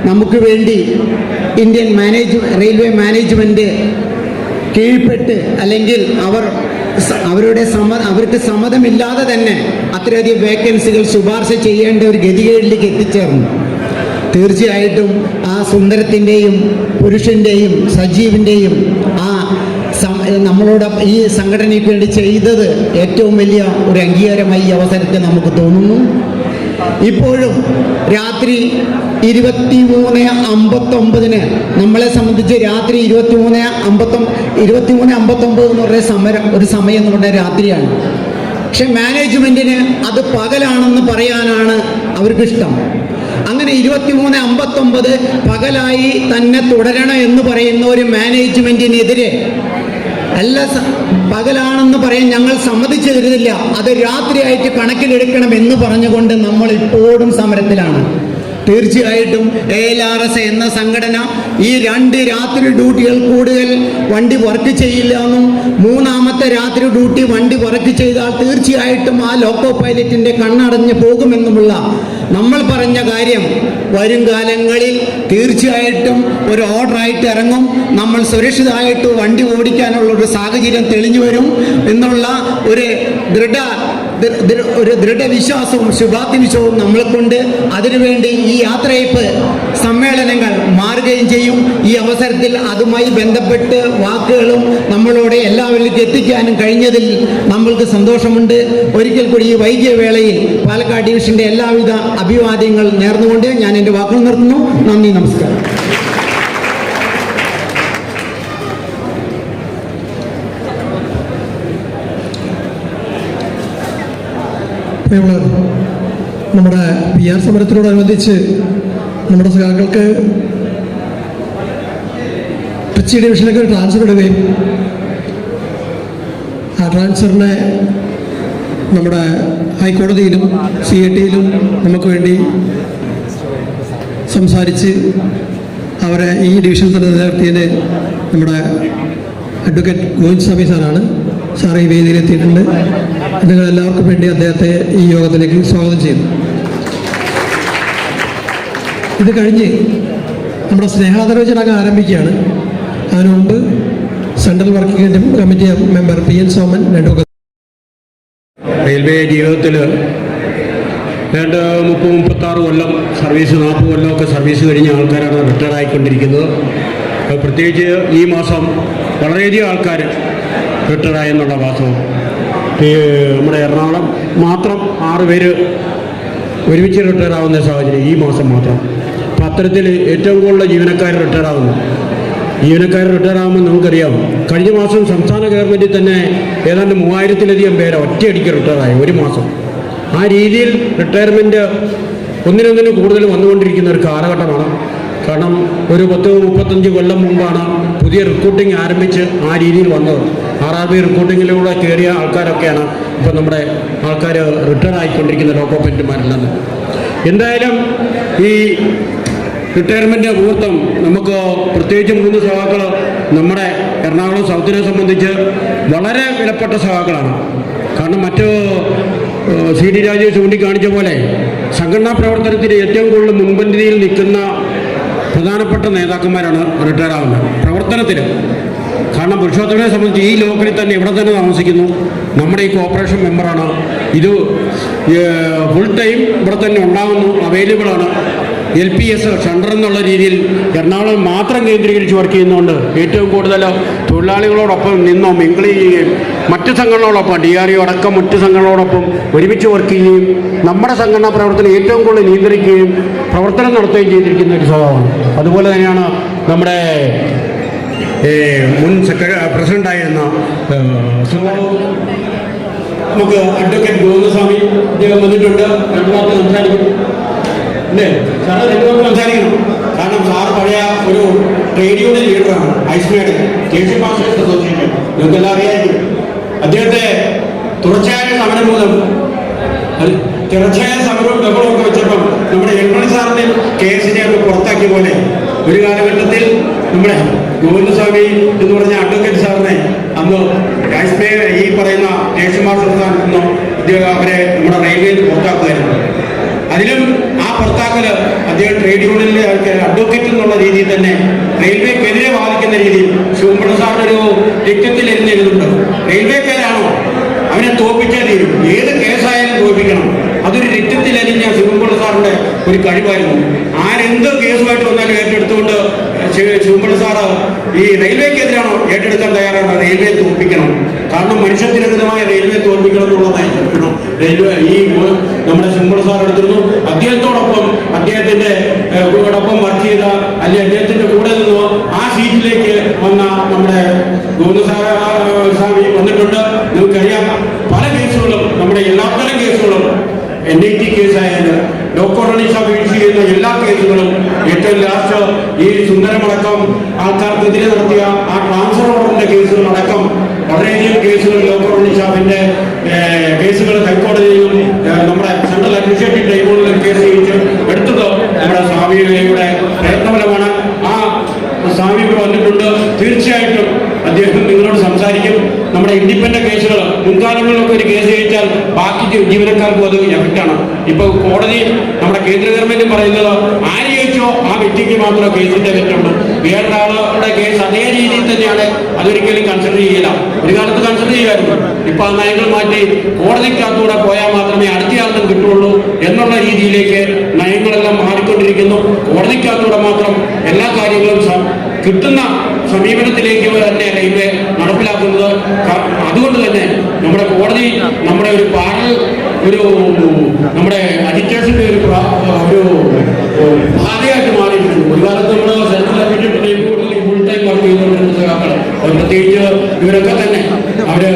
[SPEAKER 2] നമുക്ക് വേണ്ടി ഇന്ത്യൻ റെയിൽവേ മാനേജ്മെൻറ്റ് കീഴ്പ്പെട്ട്, അല്ലെങ്കിൽ അവർക്ക് സമ്മതമില്ലാതെ തന്നെ അത്രയധികം വേക്കൻസികൾ ശുപാർശ ചെയ്യേണ്ട ഒരു ഗതികേടിലേക്ക് എത്തിച്ചേർന്നു. തീർച്ചയായിട്ടും ആ സുന്ദരത്തിൻ്റെയും പുരുഷൻ്റെയും സജീവിൻ്റെയും ആ നമ്മളോട് ഈ സംഘടനയ്ക്ക് വേണ്ടി ചെയ്തത് ഏറ്റവും വലിയ ഒരു അംഗീകാരമായി ഈ അവസരത്തെ നമുക്ക് തോന്നുന്നു.
[SPEAKER 7] ഇപ്പോഴും രാത്രി 23:59 നമ്മളെ സംബന്ധിച്ച് രാത്രി 23:59 എന്ന് പറയുന്ന ഒരു സമയം എന്ന് പറഞ്ഞാൽ രാത്രിയാണ്. പക്ഷെ മാനേജ്മെന്റിന് അത് പകലാണെന്ന് പറയാനാണ് അവർക്കിഷ്ടം. അങ്ങനെ 23:59 പകലായി തന്നെ തുടരണം എന്ന് പറയുന്ന ഒരു മാനേജ്മെന്റിനെതിരെ അല്ല, പകലാണെന്ന് പറയാൻ ഞങ്ങൾ സമ്മതിച്ചു തരുന്നില്ല, അത് രാത്രിയായിട്ട് കണക്കിലെടുക്കണം എന്ന് പറഞ്ഞുകൊണ്ട് നമ്മൾ ഇപ്പോഴും സമരത്തിലാണ്. തീർച്ചയായിട്ടും ALRS എന്ന സംഘടന ഈ 2 രാത്രി ഡ്യൂട്ടികൾ കൂടുതൽ വണ്ടി വർക്ക് ചെയ്യില്ല എന്നും 3ാമത്തെ രാത്രി ഡ്യൂട്ടി വണ്ടി വർക്ക് ചെയ്താൽ തീർച്ചയായിട്ടും ആ ലോക്കോ പൈലറ്റിന്റെ കണ്ണടഞ്ഞു പോകുമെന്നുമുള്ള നമ്മൾ പറഞ്ഞ കാര്യം വരും കാലങ്ങളിൽ തീർച്ചയായിട്ടും ഒരു ഓർഡറായിട്ട് ഇറങ്ങും. നമ്മൾ സുരക്ഷിതമായിട്ട് വണ്ടി ഓടിക്കാനുള്ള ഒരു സാഹചര്യം തെളിഞ്ഞു വരും എന്നുള്ള ഒരു ദൃഢവിശ്വാസവും ശുഭാപ്തിവിശ്വാസവും നമ്മളെക്കൊണ്ട് അതിനുവേണ്ടി ഈ യാത്രയയപ്പ് സമ്മേളനങ്ങൾ മാറുകയും ചെയ്യും. ഈ അവസരത്തിൽ അതുമായി ബന്ധപ്പെട്ട് വാക്കുകളും നമ്മളോട് എല്ലാവരിലേക്ക് എത്തിക്കാനും കഴിഞ്ഞതിൽ നമ്മൾക്ക് സന്തോഷമുണ്ട്. ഒരിക്കൽ കൂടി ഈ വൈകിയ വേളയിൽ പാലക്കാട് ഡിവിഷന്റെ എല്ലാവിധ അഭിവാദ്യങ്ങൾ നേർന്നുകൊണ്ട് ഞാൻ എൻ്റെ വാക്കുകൾ നിർത്തുന്നു. നന്ദി, നമസ്കാരം.
[SPEAKER 2] നമ്മുടെ PR സമരത്തിനോടനുബന്ധിച്ച് നമ്മുടെ സഖാക്കൾക്ക് ട്രിച്ചി ഡിവിഷനിലേക്ക് ഒരു ട്രാൻസ്ഫർ ഇടുകയും ആ ട്രാൻസ്ഫറിനെ നമ്മുടെ ഹൈക്കോടതിയിലും CAT-യിലും നമുക്ക് വേണ്ടി സംസാരിച്ച് അവരെ ഈ ഡിവിഷനിൽ തന്നെ നിലനിർത്തിയതിന് നമ്മുടെ അഡ്വക്കേറ്റ് ഗോവിന്ദ് സ്വാമി സാറാണ്. സാർ ഈ വേദിയിലെത്തിയിട്ടുണ്ട്. നിങ്ങൾ എല്ലാവർക്കും വേണ്ടി അദ്ദേഹത്തെ ഈ യോഗത്തിലേക്ക് സ്വാഗതം ചെയ്യുന്നു. ഇത് കഴിഞ്ഞ് നമ്മുടെ സ്നേഹാദരവ് ചടങ്ങ് ആരംഭിക്കുകയാണ്. അതിനു മുമ്പ് central working committee member PN Soman
[SPEAKER 8] railway ജീവിതത്തിൽ 30-36 കൊല്ലം സർവീസ്, 40 കൊല്ലമൊക്കെ സർവീസ് കഴിഞ്ഞ ആൾക്കാരാണ് റിട്ടയർ ആയിക്കൊണ്ടിരിക്കുന്നത്. പ്രത്യേകിച്ച് ഈ മാസം വളരെയധികം ആൾക്കാർ റിട്ടയറായെന്നുള്ള വാസ്തവം. നമ്മുടെ എറണാകുളം മാത്രം 6 പേര് ഒരുമിച്ച് റിട്ടയർ ആവുന്ന സാഹചര്യം ഈ മാസം മാത്രം. അപ്പം അത്തരത്തിൽ ഏറ്റവും കൂടുതൽ ജീവനക്കാർ റിട്ടയർ ആവുന്നു. ജീവനക്കാർ റിട്ടയർ ആകുമ്പോൾ നമുക്കറിയാം, കഴിഞ്ഞ മാസം സംസ്ഥാന ഗവൺമെൻറ്റിൽ തന്നെ ഏതാണ്ട് 3000-ലധികം പേര് ഒറ്റയടിക്ക് റിട്ടയറായി ഒരു മാസം. ആ രീതിയിൽ റിട്ടയർമെൻറ്റ് ഒന്നിനൊന്നിന് കൂടുതൽ വന്നുകൊണ്ടിരിക്കുന്ന ഒരു കാലഘട്ടമാണ്. കാരണം ഒരു 30-35 കൊല്ലം മുമ്പാണ് പുതിയ റിക്രൂട്ടിംഗ് ആരംഭിച്ച് ആ രീതിയിൽ വന്നത്. RRB റിക്രൂട്ടിങ്ങിലൂടെ കയറിയ ആൾക്കാരൊക്കെയാണ് ഇപ്പോൾ നമ്മുടെ ആൾക്കാർ റിട്ടയർ ആയിക്കൊണ്ടിരിക്കുന്ന ലോക്കോ പൈലറ്റുമാരെല്ലാം. എന്തായാലും ഈ റിട്ടയർമെൻറ്റ് മുഹൂർത്തം നമുക്ക് പ്രത്യേകിച്ച് 3 സഖാക്കൾ നമ്മുടെ എറണാകുളം സൗത്തിനെ സംബന്ധിച്ച് വളരെ വിലപ്പെട്ട സഖാക്കളാണ്. കാരണം മറ്റ് CD രാജു ചൂണ്ടിക്കാണിച്ച പോലെ സംഘടനാ പ്രവർത്തനത്തിൽ ഏറ്റവും കൂടുതൽ മുൻപന്തിയിൽ നിൽക്കുന്ന പ്രധാനപ്പെട്ട നേതാക്കന്മാരാണ് റിട്ടയർ ആവുന്നത് പ്രവർത്തനത്തിൽ. കാരണം പുരുഷോത്തമനെ സംബന്ധിച്ച് ഈ ലോക്കലിൽ തന്നെ ഇവിടെ തന്നെ താമസിക്കുന്നു. നമ്മുടെ ഈ കോർപ്പറേഷൻ മെമ്പറാണ്. ഇത് ഫുൾ ടൈം ഇവിടെ തന്നെ ഉണ്ടാകുന്നു, അവൈലബിളാണ്. LPS സെൻറ്റർ എന്നുള്ള രീതിയിൽ എറണാകുളം മാത്രം കേന്ദ്രീകരിച്ച് വർക്ക് ചെയ്യുന്നതുകൊണ്ട് ഏറ്റവും കൂടുതൽ തൊഴിലാളികളോടൊപ്പം നിന്നോ മിങ്കിൾ ചെയ്യുകയും മറ്റ് സംഘടനകളോടൊപ്പം DRO അടക്കം മറ്റ് സംഘടനകളോടൊപ്പം ഒരുമിച്ച് വർക്ക് ചെയ്യുകയും നമ്മുടെ സംഘടനാ പ്രവർത്തനം ഏറ്റവും കൂടുതൽ നിയന്ത്രിക്കുകയും പ്രവർത്തനം നടത്തുകയും ചെയ്തിരിക്കുന്ന ഒരു സ്വഭാവമാണ്. അതുപോലെ തന്നെയാണ് നമ്മുടെ മുൻ പ്രസിഡൻ്റായിരുന്ന നമുക്ക് അഡ്വക്കേറ്റ് ഗോവിന്ദസ്വാമി അദ്ദേഹം വന്നിട്ടുണ്ട്. 2 വാക്ക് സംസാരിക്കും അല്ലേ സാറ്? 2 വാക്ക് സംസാരിക്കണം. കാരണം സാർ പഴയ ഒരു ട്രേഡ് യൂണിയൻ ലീഡറാണ്. ഐസ്മേഡ് ദേശീയ മാസ്റ്റേഴ്സ് അസോസിയേഷൻ, നിങ്ങൾക്കെല്ലാം അറിയാമായിരിക്കും. അദ്ദേഹത്തെ തുടർച്ചയായ സമരം മൂലം തുടർച്ചയായ സമരവും ബഹളമൊക്കെ വെച്ചപ്പം നമ്മുടെ എൻട്രൻ സാറിനെ കേസിനെ ഒക്കെ പുറത്താക്കിയ പോലെ ഒരു കാലഘട്ടത്തിൽ നമ്മുടെ ഗോവിന്ദസ്വാമി എന്ന് പറഞ്ഞ അഡ്വക്കേറ്റ് സാറിനെ അന്ന് ഈ പറയുന്ന ദേശീയ മാസ്റ്റർ സ്ഥാനത്ത് അവരെ നമ്മുടെ റെയിൽവേയിൽ പുറത്താക്കുമായിരുന്നു. അതിലും ആ പുറത്താക്കൽ അദ്ദേഹം ട്രേഡ് യൂണിയനിലെ ആൾക്കാർ അഡ്വക്കേറ്റ് എന്നുള്ള രീതിയിൽ തന്നെ റെയിൽവേക്കെതിരെ വാദിക്കുന്ന രീതിയിൽ ശിവൻപിള്ള സാറിൻ്റെ ഒരു രക്തത്തിൽ എഴുതുന്നുണ്ട്. റെയിൽവേക്കാരാണോ അവനെ തോൽപ്പിച്ചാൽ തീരും, ഏത് കേസായാലും തോൽപ്പിക്കണം. അതൊരു രക്തത്തിൽ അലിഞ്ഞ ശിവൻപിള്ള സാറിൻ്റെ ഒരു കഴിവായിരുന്നു. ആരെന്ത് കേസുമായിട്ട് വന്നാലും ഏറ്റെടുത്തുകൊണ്ട് ശിവൻപിള്ള സാറ് ഈ റെയിൽവേക്കെതിരാണോ ഏറ്റെടുക്കാൻ തയ്യാറാണ്, റെയിൽവേ തോൽപ്പിക്കണം. കാരണം മനുഷ്യത്തിരഹിതമായ റെയിൽവേ തോൽപ്പിക്കണം എന്നുള്ള നയം റെയിൽവേ നമ്മുടെ ശമ്പള സാർ എടുത്തിരുന്നു. അദ്ദേഹത്തോടൊപ്പം അദ്ദേഹത്തിന്റെ കൂടൊപ്പം വർക്ക് ചെയ്ത അല്ലെങ്കിൽ അദ്ദേഹത്തിന്റെ കൂടെ നിന്നോ ആ സീറ്റിലേക്ക് വന്ന നമ്മുടെ ഗോവിന്ദസ്വാമി വന്നിട്ടുണ്ട്. നിങ്ങൾക്കറിയാം, പല കേസുകളും നമ്മുടെ എല്ലാത്തരം കേസുകളും NIT കേസായാലും ഡോക്ടറിനീസ വീഴ്ച ചെയ്യുന്ന എല്ലാ കേസുകളും ഏറ്റവും ലാസ്റ്റ് ഈ സുന്ദരമടക്കം ആൾക്കാർക്കെതിരെ നടത്തിയ ആ ട്രാൻസ്ഫർ ഓർഡറിന്റെ കേസുകളടക്കം വളരെയധികം കേസുകൾ ഡോക്ടറിനീസാവിന്റെ കേസുകൾ ഹൈക്കോടതിയിലും നമ്മുടെ സെൻട്രൽ അഡ്മിനിസ്ട്രേറ്റീവ് ട്രൈബ്യൂണലിലും കേസ് ജയിച്ച് എടുത്തത് നമ്മുടെ സ്വാമിയുടെ പ്രയത്നഫലമാണ്. ആ സ്വാമി വന്നിട്ടുണ്ട്. തീർച്ചയായിട്ടും അദ്ദേഹം നിങ്ങളോട് സംസാരിക്കും. നമ്മുടെ ഇൻഡിപെൻഡന്റ് കേസുകൾ മുൻകാലങ്ങളിലൊക്കെ ഒരു കേസ് ജയിച്ചാൽ ബാക്കി ജീവനക്കാർക്കും അത് എഫക്റ്റാണ്. ഇപ്പൊ കോടതി നമ്മുടെ കേന്ദ്ര ഗവൺമെന്റ് പറയുന്നത് ആര് ജയിച്ചോ ആ വ്യക്തിക്ക് മാത്രമേ കേസിന്റെ എഫക്റ്റുള്ളൂ. വേറൊരാളുടെ കേസ് അതേ രീതിയിൽ തന്നെയാണ്, അതൊരിക്കലും കൺസിഡർ ചെയ്യില്ല. ഒരു കാലത്ത് കൺസിഡർ ചെയ്യുമായിരുന്നു. ഇപ്പൊ ആ നയങ്ങൾ മാറ്റി കോടതിക്കകത്തൂടെ പോയാൽ മാത്രമേ അടുത്തയാളും കിട്ടുള്ളൂ എന്നുള്ള രീതിയിലേക്ക് നയങ്ങളെല്ലാം മാറിക്കൊണ്ടിരിക്കുന്നു. കോടതിക്കകത്തൂടെ മാത്രം എല്ലാ കാര്യങ്ങളും കിട്ടുന്ന സമീപനത്തിലേക്ക് തന്നെ റെയിൽവേ നടപ്പിലാക്കുന്നത്. അതുകൊണ്ട് തന്നെ നമ്മുടെ കോടതി നമ്മുടെ ഒരു നമ്മുടെ അജിറ്റേഷന്റെ ഒരു ബാധയായിട്ട് മാറിയിട്ടുണ്ട്. ഒരു കാലത്ത് നമ്മൾ central administrative full time work ചെയ്തുകൊണ്ടിരുന്ന സഖാക്കൾ, പ്രത്യേകിച്ച് ഇവരൊക്കെ തന്നെ അവര്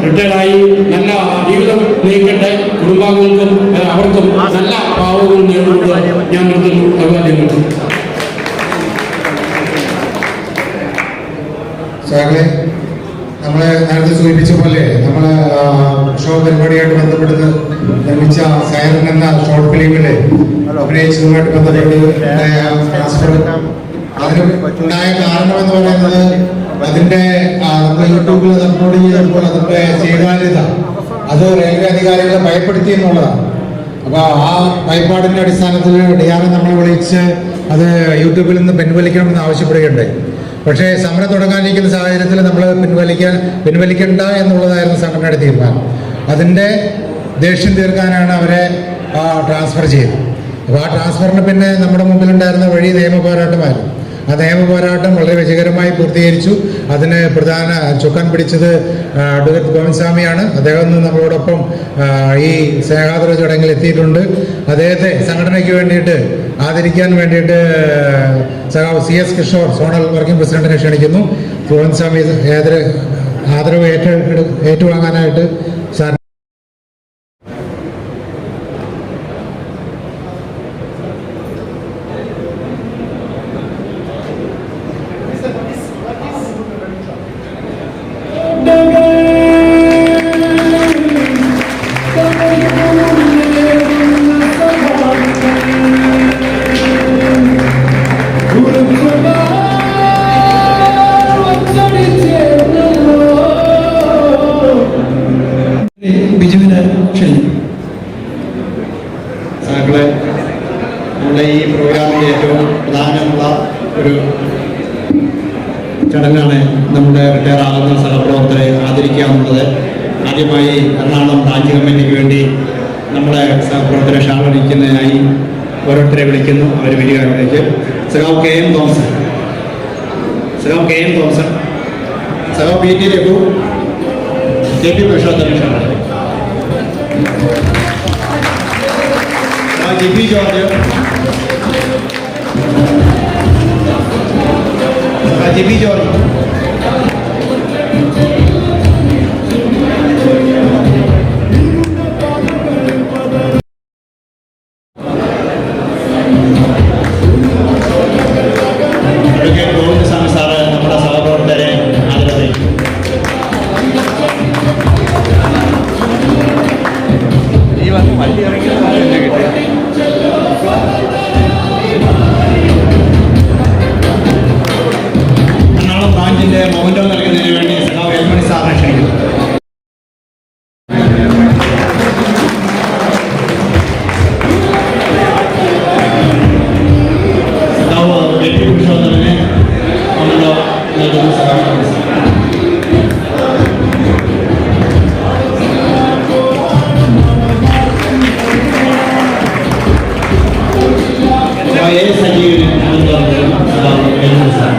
[SPEAKER 8] റിട്ടയർഡായി നല്ല ജീവിതം നയിക്കട്ടെ, കുടുംബാംഗങ്ങൾക്കും അവർക്കും നല്ല ഭാവങ്ങൾ നേടുന്നത് ഞാൻ നിർത്തുന്നു. അഭിവാദ്യങ്ങൾ.
[SPEAKER 3] സാറേ, നമ്മളെ നേരത്തെ സൂചിപ്പിച്ച പോലെ നമ്മൾ ഷോ പരിപാടിയായിട്ട് ബന്ധപ്പെട്ട് നിർമ്മിച്ച സൈറൻ എന്ന ഷോർട്ട് ഫിലിമില് അഭിനയിച്ചതുമായിട്ട് ബന്ധപ്പെട്ട് ട്രാൻസ്ഫർ അതിന് ഉണ്ടായ കാരണം എന്ന് പറയുന്നത് അതിന്റെ നമ്മൾ യൂട്യൂബിൽ അപ്ലോഡ് ചെയ്തപ്പോൾ അതിന്റെ സ്വീകാര്യത അത് റെയിൽവേ അധികാരികളെ ഭയപ്പെടുത്തി എന്നുള്ളതാണ്. അപ്പോൾ ആ ഭയപ്പാടിന്റെ അടിസ്ഥാനത്തിൽ ഡിആർ നമ്മളെ വിളിച്ച് അത് യൂട്യൂബിൽ നിന്ന് പിൻവലിക്കണമെന്ന് ആവശ്യപ്പെടുകയുണ്ടായി. പക്ഷേ സമരം തുടങ്ങാനിരിക്കുന്ന സാഹചര്യത്തിൽ നമ്മൾ പിൻവലിക്കണ്ട എന്നുള്ളതായിരുന്നു സംഘടനയുടെ തീരുമാനം. അതിൻ്റെ ദേഷ്യം തീർക്കാനാണ് അവരെ ട്രാൻസ്ഫർ ചെയ്തത്. അപ്പോൾ ആ ട്രാൻസ്ഫറിന് പിന്നെ നമ്മുടെ മുമ്പിലുണ്ടായിരുന്ന വഴി നിയമ പോരാട്ടമായിരുന്നു. ആ നിയമ പോരാട്ടം വളരെ വിജയകരമായി പൂർത്തീകരിച്ചു. അതിന് പ്രധാന ചുക്കാൻ പിടിച്ചത് അഡ്വക്കേറ്റ് ഗോവിന്ദസ്വാമിയാണ്. അദ്ദേഹം നമ്മളോടൊപ്പം ഈ സ്നേഹാദര ചടങ്ങിൽ എത്തിയിട്ടുണ്ട്. അദ്ദേഹത്തെ സംഘടനയ്ക്ക് വേണ്ടിയിട്ട് ആദരിക്കാൻ വേണ്ടിയിട്ട് സഖാവ് CS കിഷോർ സോണൽ വർക്കിംഗ് പ്രസിഡന്റിനെ ക്ഷണിക്കുന്നു. ഗോവിന്ദസ്വാമി ആദരവ് ഏറ്റുവാങ്ങാനായിട്ട് സാർ.
[SPEAKER 2] ബിജുവിനെ ക്ഷണിക്കും.
[SPEAKER 9] സാക്കളെ, നമ്മുടെ ഈ പ്രോഗ്രാമിൻ്റെ ഏറ്റവും പ്രധാനമുള്ള ഒരു ചടങ്ങാണ് നമ്മുടെ റിട്ടയർ ആകുന്ന സഹപ്രവർത്തകരെ ആദരിക്കുക എന്നുള്ളത്. ആദ്യമായി എറണാകുളം ബ്രാഞ്ച് കമ്മിറ്റിക്ക് വേണ്ടി നമ്മുടെ സഹപ്രവർത്തകരെ ഷാളടിക്കുന്നതിനായി ഓരോരുത്തരെ വിളിക്കുന്നു. അവർ വരികയിലേക്ക് സഖാവ് KM തോമസൺ, സഖാവ് KM തോമസൺ, സഖാവ് PT Raghu, KP Purushothaman, JP George, JP George, Govindaswamy sir നമ്മുടെ സഹപ്രവർത്തകരെ ആദരിക്കും. എറണാകുളം ബ്രാഞ്ചിന്റെ മൊമെന്റോ നൽകുന്നതിന് വേണ്ടി സഖാവ് എൽമണി സാറിനെ ക്ഷണിക്കുന്നു. സഖാവ് KP പുരുഷോത്തമനെ മൊമെന്റോ നൽകുന്നു. സഖാവ് സജീവൻ, സഖാവ് എൽമണി സാർ.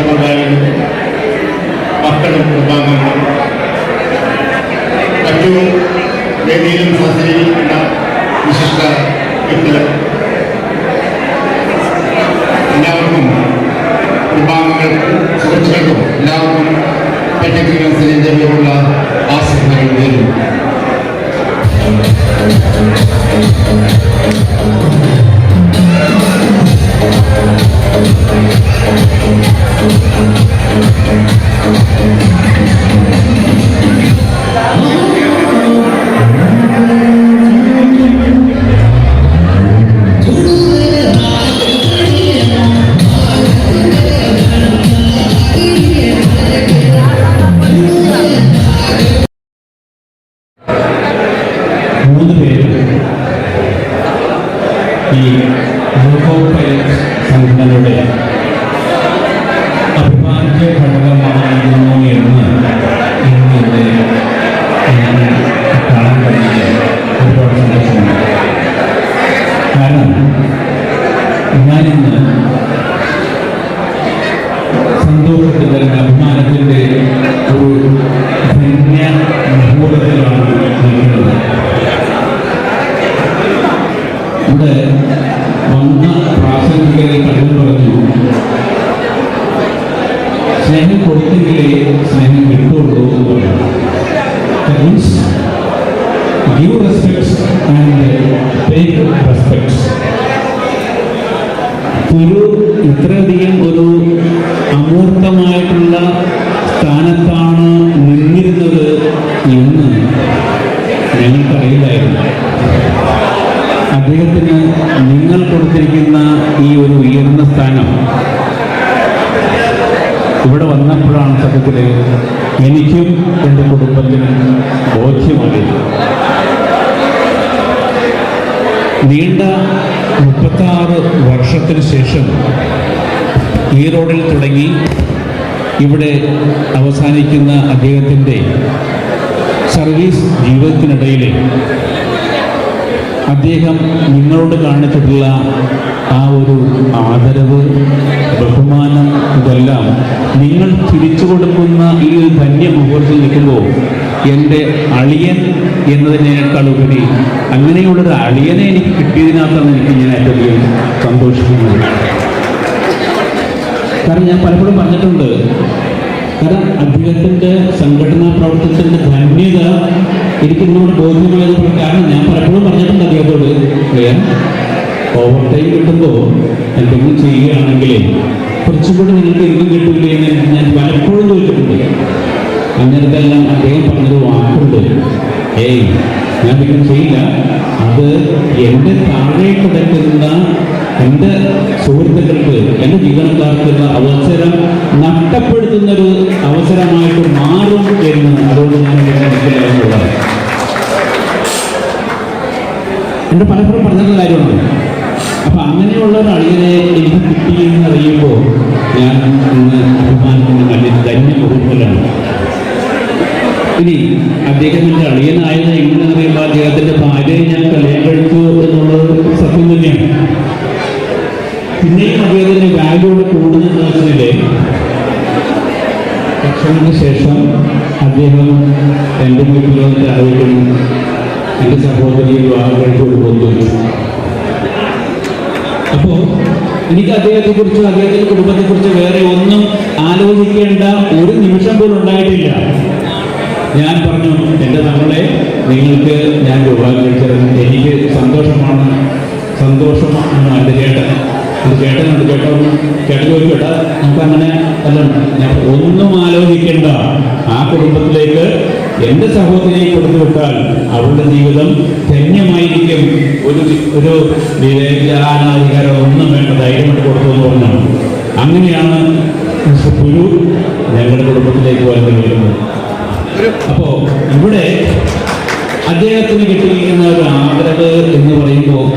[SPEAKER 3] ചെറുപ്പക്കാരും മക്കളും കുടുംബാംഗങ്ങളും മറ്റു വേദിയിലും സഹകരിക്കുന്ന വിശിഷ്ട വ്യക്തികൾ എല്ലാവർക്കും കുടുംബാംഗങ്ങൾക്കും സുഹൃത്തുക്കൾക്കും എല്ലാവർക്കും പെറ്റക്രിക്കൻസിന്റെ പേരുള്ള ആശംസകൾ നേരുന്നു.
[SPEAKER 9] മൂന്ന് പേര് ഈ സംഘടനയുടെ അഭിമാനിച്ച ഘടകമായിരുന്നു എന്ന് ഇന്നിവിടെ കാണാൻ കഴിഞ്ഞ ഒരുപാട് സന്തോഷമുണ്ട്. കാരണം ഞാനിന്ന് സന്തോഷത്തിൻ്റെ അഭിമാനത്തിൻ്റെ ഒരു ധന്യ മുഹൂർത്തത്തിലാണ് നിൽക്കുന്നത്. ഇവിടെ വന്ന പ്രാസംഗികരെ കണ്ടു പറഞ്ഞു, സ്നേഹം കൊടുത്തെങ്കിലേ സ്നേഹം കിട്ടുള്ളൂ എന്ന് പറഞ്ഞു. Means give respects and take respects. ഒരു ഇത്രയധികം ഒരു അമൂർത്തമായിട്ടുള്ള സ്ഥാനത്താണ് നിന്നിരുന്നത് എന്ന് ഞങ്ങൾക്കറിയില്ലായിരുന്നു. അദ്ദേഹത്തിന് നിങ്ങൾ കൊടുത്തിരിക്കുന്ന ഈ ഒരു ഉയർന്ന സ്ഥാനം ഇവിടെ വന്നപ്പോഴാണ് സത്യത്തിൽ എനിക്കും എൻ്റെ കുടുംബത്തിനും ബോധ്യമായത്. നീണ്ട 36 വർഷത്തിന് ശേഷം ഈ റോഡിൽ തുടങ്ങി ഇവിടെ അവസാനിക്കുന്ന അദ്ദേഹത്തിൻ്റെ സർവീസ് ജീവിതത്തിനിടയിൽ അദ്ദേഹം നിങ്ങളോട് കാണിച്ചിട്ടുള്ള ആ ഒരു ആദരവ്, ബഹുമാനം, ഇതെല്ലാം നിങ്ങൾ തിരിച്ചു കൊടുക്കുന്ന ഈ ഒരു ധന്യ മുഹൂർത്തത്തിൽ നിൽക്കുമ്പോൾ എൻ്റെ അളിയൻ എന്നതിനേക്കാൾ ഉപരി അങ്ങനെയുള്ളൊരു അളിയനെ എനിക്ക് കിട്ടിയതിനകത്താണ് ഞാൻ ഏറ്റവും സന്തോഷിക്കുന്നത്. കാരണം ഞാൻ പലപ്പോഴും പറഞ്ഞിട്ടുണ്ട്, കാരണം അദ്ദേഹത്തിൻ്റെ സംഘടനാ പ്രവർത്തനത്തിൻ്റെ ധന്യത എനിക്ക് ഇന്നോട് ബോധ്യമായത്. കാരണം ഞാൻ പലപ്പോഴും പറഞ്ഞിട്ടുണ്ട് അദ്ദേഹത്തോട്, ഓവർ ടൈം കിട്ടുമ്പോൾ എന്തെങ്കിലും ചെയ്യുകയാണെങ്കിൽ കുറച്ചുകൂടി നിങ്ങൾക്ക് ഇൻകം കിട്ടില്ലേ എന്ന് ഞാൻ പലപ്പോഴും ചോദിച്ചിട്ടുണ്ട്. അങ്ങനത്തെല്ലാം അദ്ദേഹം പറഞ്ഞൊരു വാക്കുണ്ട്, ഞാൻ ഇങ്ങനെ ചെയ്യില്ല, അത് എൻ്റെ താഴെ കിടക്കുന്ന എൻ്റെ സുഹൃത്തുക്കൾക്ക്, എൻ്റെ ജീവനക്കാർക്കുള്ള അവസരം നഷ്ടപ്പെടുത്തുന്നൊരു അവസരമായിട്ട് മാറും എന്ന് അതുകൊണ്ട് ഞാൻ മനസ്സിലാകുന്നുള്ളത് എൻ്റെ പലപ്പോഴും പറഞ്ഞിട്ടുള്ള കാര്യമാണ്. അപ്പം അങ്ങനെയുള്ള ഒരു അളിയനെ എനിക്ക് കിട്ടിയെന്ന് അറിയുമ്പോൾ ഞാൻ ഇന്ന് അഭിമാനിക്കുന്ന നല്ല ധന്യ മുഹൂർത്തത്തിലാണ്. ഇനി അദ്ദേഹത്തിൻ്റെ അളിയനായത് എങ്ങനെയെന്ന് അറിയുമ്പോൾ അദ്ദേഹത്തിൻ്റെ ഭാര്യയെ ഞാൻ കല്യാണം കഴിച്ചു എന്നുള്ളത് സത്യം തന്നെയാണ്. പിന്നെയും അദ്ദേഹത്തിൻ്റെ വാല്യൂടെ കൂടുതൽ ദിവസത്തിലെ വർഷങ്ങൾക്ക് ശേഷം അദ്ദേഹം എൻ്റെ വീട്ടിലോട്ട് അറിയിക്കുന്നു, എൻ്റെ സഹോദരിയെ വിവാഹം കഴിച്ചു കൊടുക്കുന്നു. അപ്പോൾ എനിക്ക് അദ്ദേഹത്തെക്കുറിച്ചും അദ്ദേഹത്തിൻ്റെ കുടുംബത്തെക്കുറിച്ച് വേറെ ഒന്നും ആലോചിക്കേണ്ട ഒരു നിമിഷം പോലും ഉണ്ടായിട്ടില്ല. ഞാൻ പറഞ്ഞു, എൻ്റെ മകളെ നിങ്ങൾക്ക് ഞാൻ വിവാഹം കഴിച്ചത് എനിക്ക് സന്തോഷമാണ്. എൻ്റെ ചേട്ടനുണ്ട്, ചേട്ടൻ ചോദിക്കട്ടെ, നമുക്കങ്ങനെ അല്ല, ഞാൻ ഒന്നും ആലോചിക്കേണ്ട. ആ കുടുംബത്തിലേക്ക് എൻ്റെ സഹോദരിയെ കൊടുത്തു വിട്ടാൽ അവളുടെ ജീവിതം ധന്യമായിരിക്കും. ഒരു വിവേചനാധികാരം ഒന്നും വേണ്ട, ധൈര്യമായിട്ട് കൊടുത്തു എന്ന് പറഞ്ഞാണ്. അങ്ങനെയാണ് ഗുരു ഞങ്ങളുടെ കുടുംബത്തിലേക്ക് വരുന്നത്. അപ്പോൾ ഇവിടെ അദ്ദേഹത്തിന് കിട്ടിയിരിക്കുന്ന ഒരു ആദരവ് എന്ന് പറയുമ്പോൾ,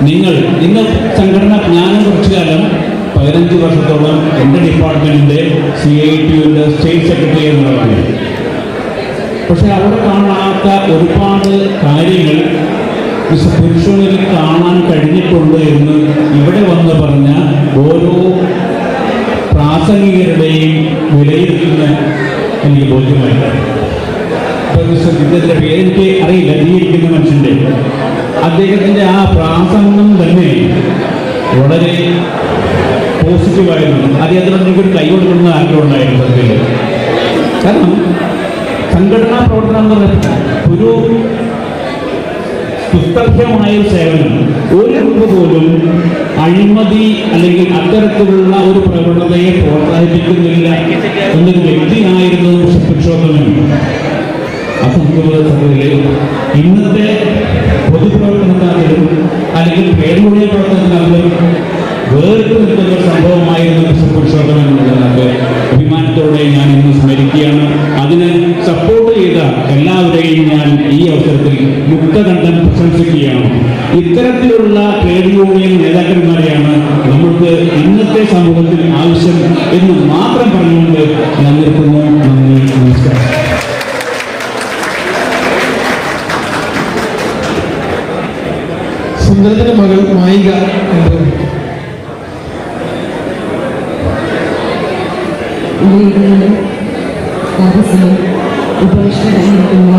[SPEAKER 9] നിങ്ങൾ ഇന്ന് സംഘടന, ഞാനും കുറച്ചു കാലം 15 വർഷത്തോളം എൻ്റെ ഡിപ്പാർട്ട്മെൻറ്റിൻ്റെ CITUവിൻ്റെ സ്റ്റേറ്റ് സെക്രട്ടറി എന്നുള്ളതാണ്. പക്ഷെ അവിടെ കാണാത്ത ഒരുപാട് കാര്യങ്ങൾ പുരുഷനിൽ കാണാൻ കഴിഞ്ഞിട്ടുണ്ട് എന്ന് ഇവിടെ വന്ന് പറഞ്ഞ ഓരോ പ്രാസംഗികരുടെയും അദ്ദേഹത്തിൻ്റെ പേരെനിക്ക് അറിയില്ല, ഈ ഇരിക്കുന്ന മനുഷ്യൻ്റെ അദ്ദേഹത്തിൻ്റെ ആ പ്രാസംഗം തന്നെ വളരെ പോസിറ്റീവായിരുന്നു. അദ്ദേഹത്തിന് എനിക്കൊരു കൈ കൊടുക്കുന്ന ആഗ്രഹം ഉണ്ടായിരുന്നു സത്യത്തിൽ. കാരണം സംഘടനാ പ്രവർത്തനം എന്ന് പറയുന്നത് ഒരു സുസ്ഥിരമായ സേവനം, ഒരു ഗ്രൂപ്പ് പോലും അഴിമതി അല്ലെങ്കിൽ അത്തരത്തിലുള്ള ഒരു പ്രവണതയെ പ്രോത്സാഹിപ്പിക്കുന്നില്ല എന്നൊരു വ്യക്തിയായിരുന്നു പുരുഷോത്തമൻ. അസംഖ്യത്തിൽ ഇന്നത്തെ പൊതുപ്രവർത്തനത്തിലും അല്ലെങ്കിൽ പേരുடைய പ്രവർത്തനത്തിലും വേറിട്ട് നിൽക്കുന്ന ഒരു സംഭവമായിരുന്നു പുരുഷോത്തമൻ എന്നുള്ളത് അഭിമാനത്തോടെ ഞാൻ ഇന്ന് സ്മരിക്കുകയാണ്. അതിന് സപ്പോർട്ട് ചെയ്ത എല്ലാവരെയും ഞാൻ ഈ അവസരത്തിൽ മുക്തകണ്ഠം പ്രശംസിക്കുകയാണ്. ഇത്തരത്തിലുള്ള ട്രേഡ് യൂണിയൻ നേതാക്കന്മാരെയാണ് നമ്മൾക്ക് ഇന്നത്തെ സമൂഹത്തിൽ ആവശ്യം എന്ന് മാത്രം പറഞ്ഞുകൊണ്ട് ഞാൻ നിർത്തുന്നു. നന്ദി, നമസ്കാരം.
[SPEAKER 2] സുന്ദരത്തിന്റെ മകൾ മായിക
[SPEAKER 10] ഉപേക്ഷരായിരിക്കുന്ന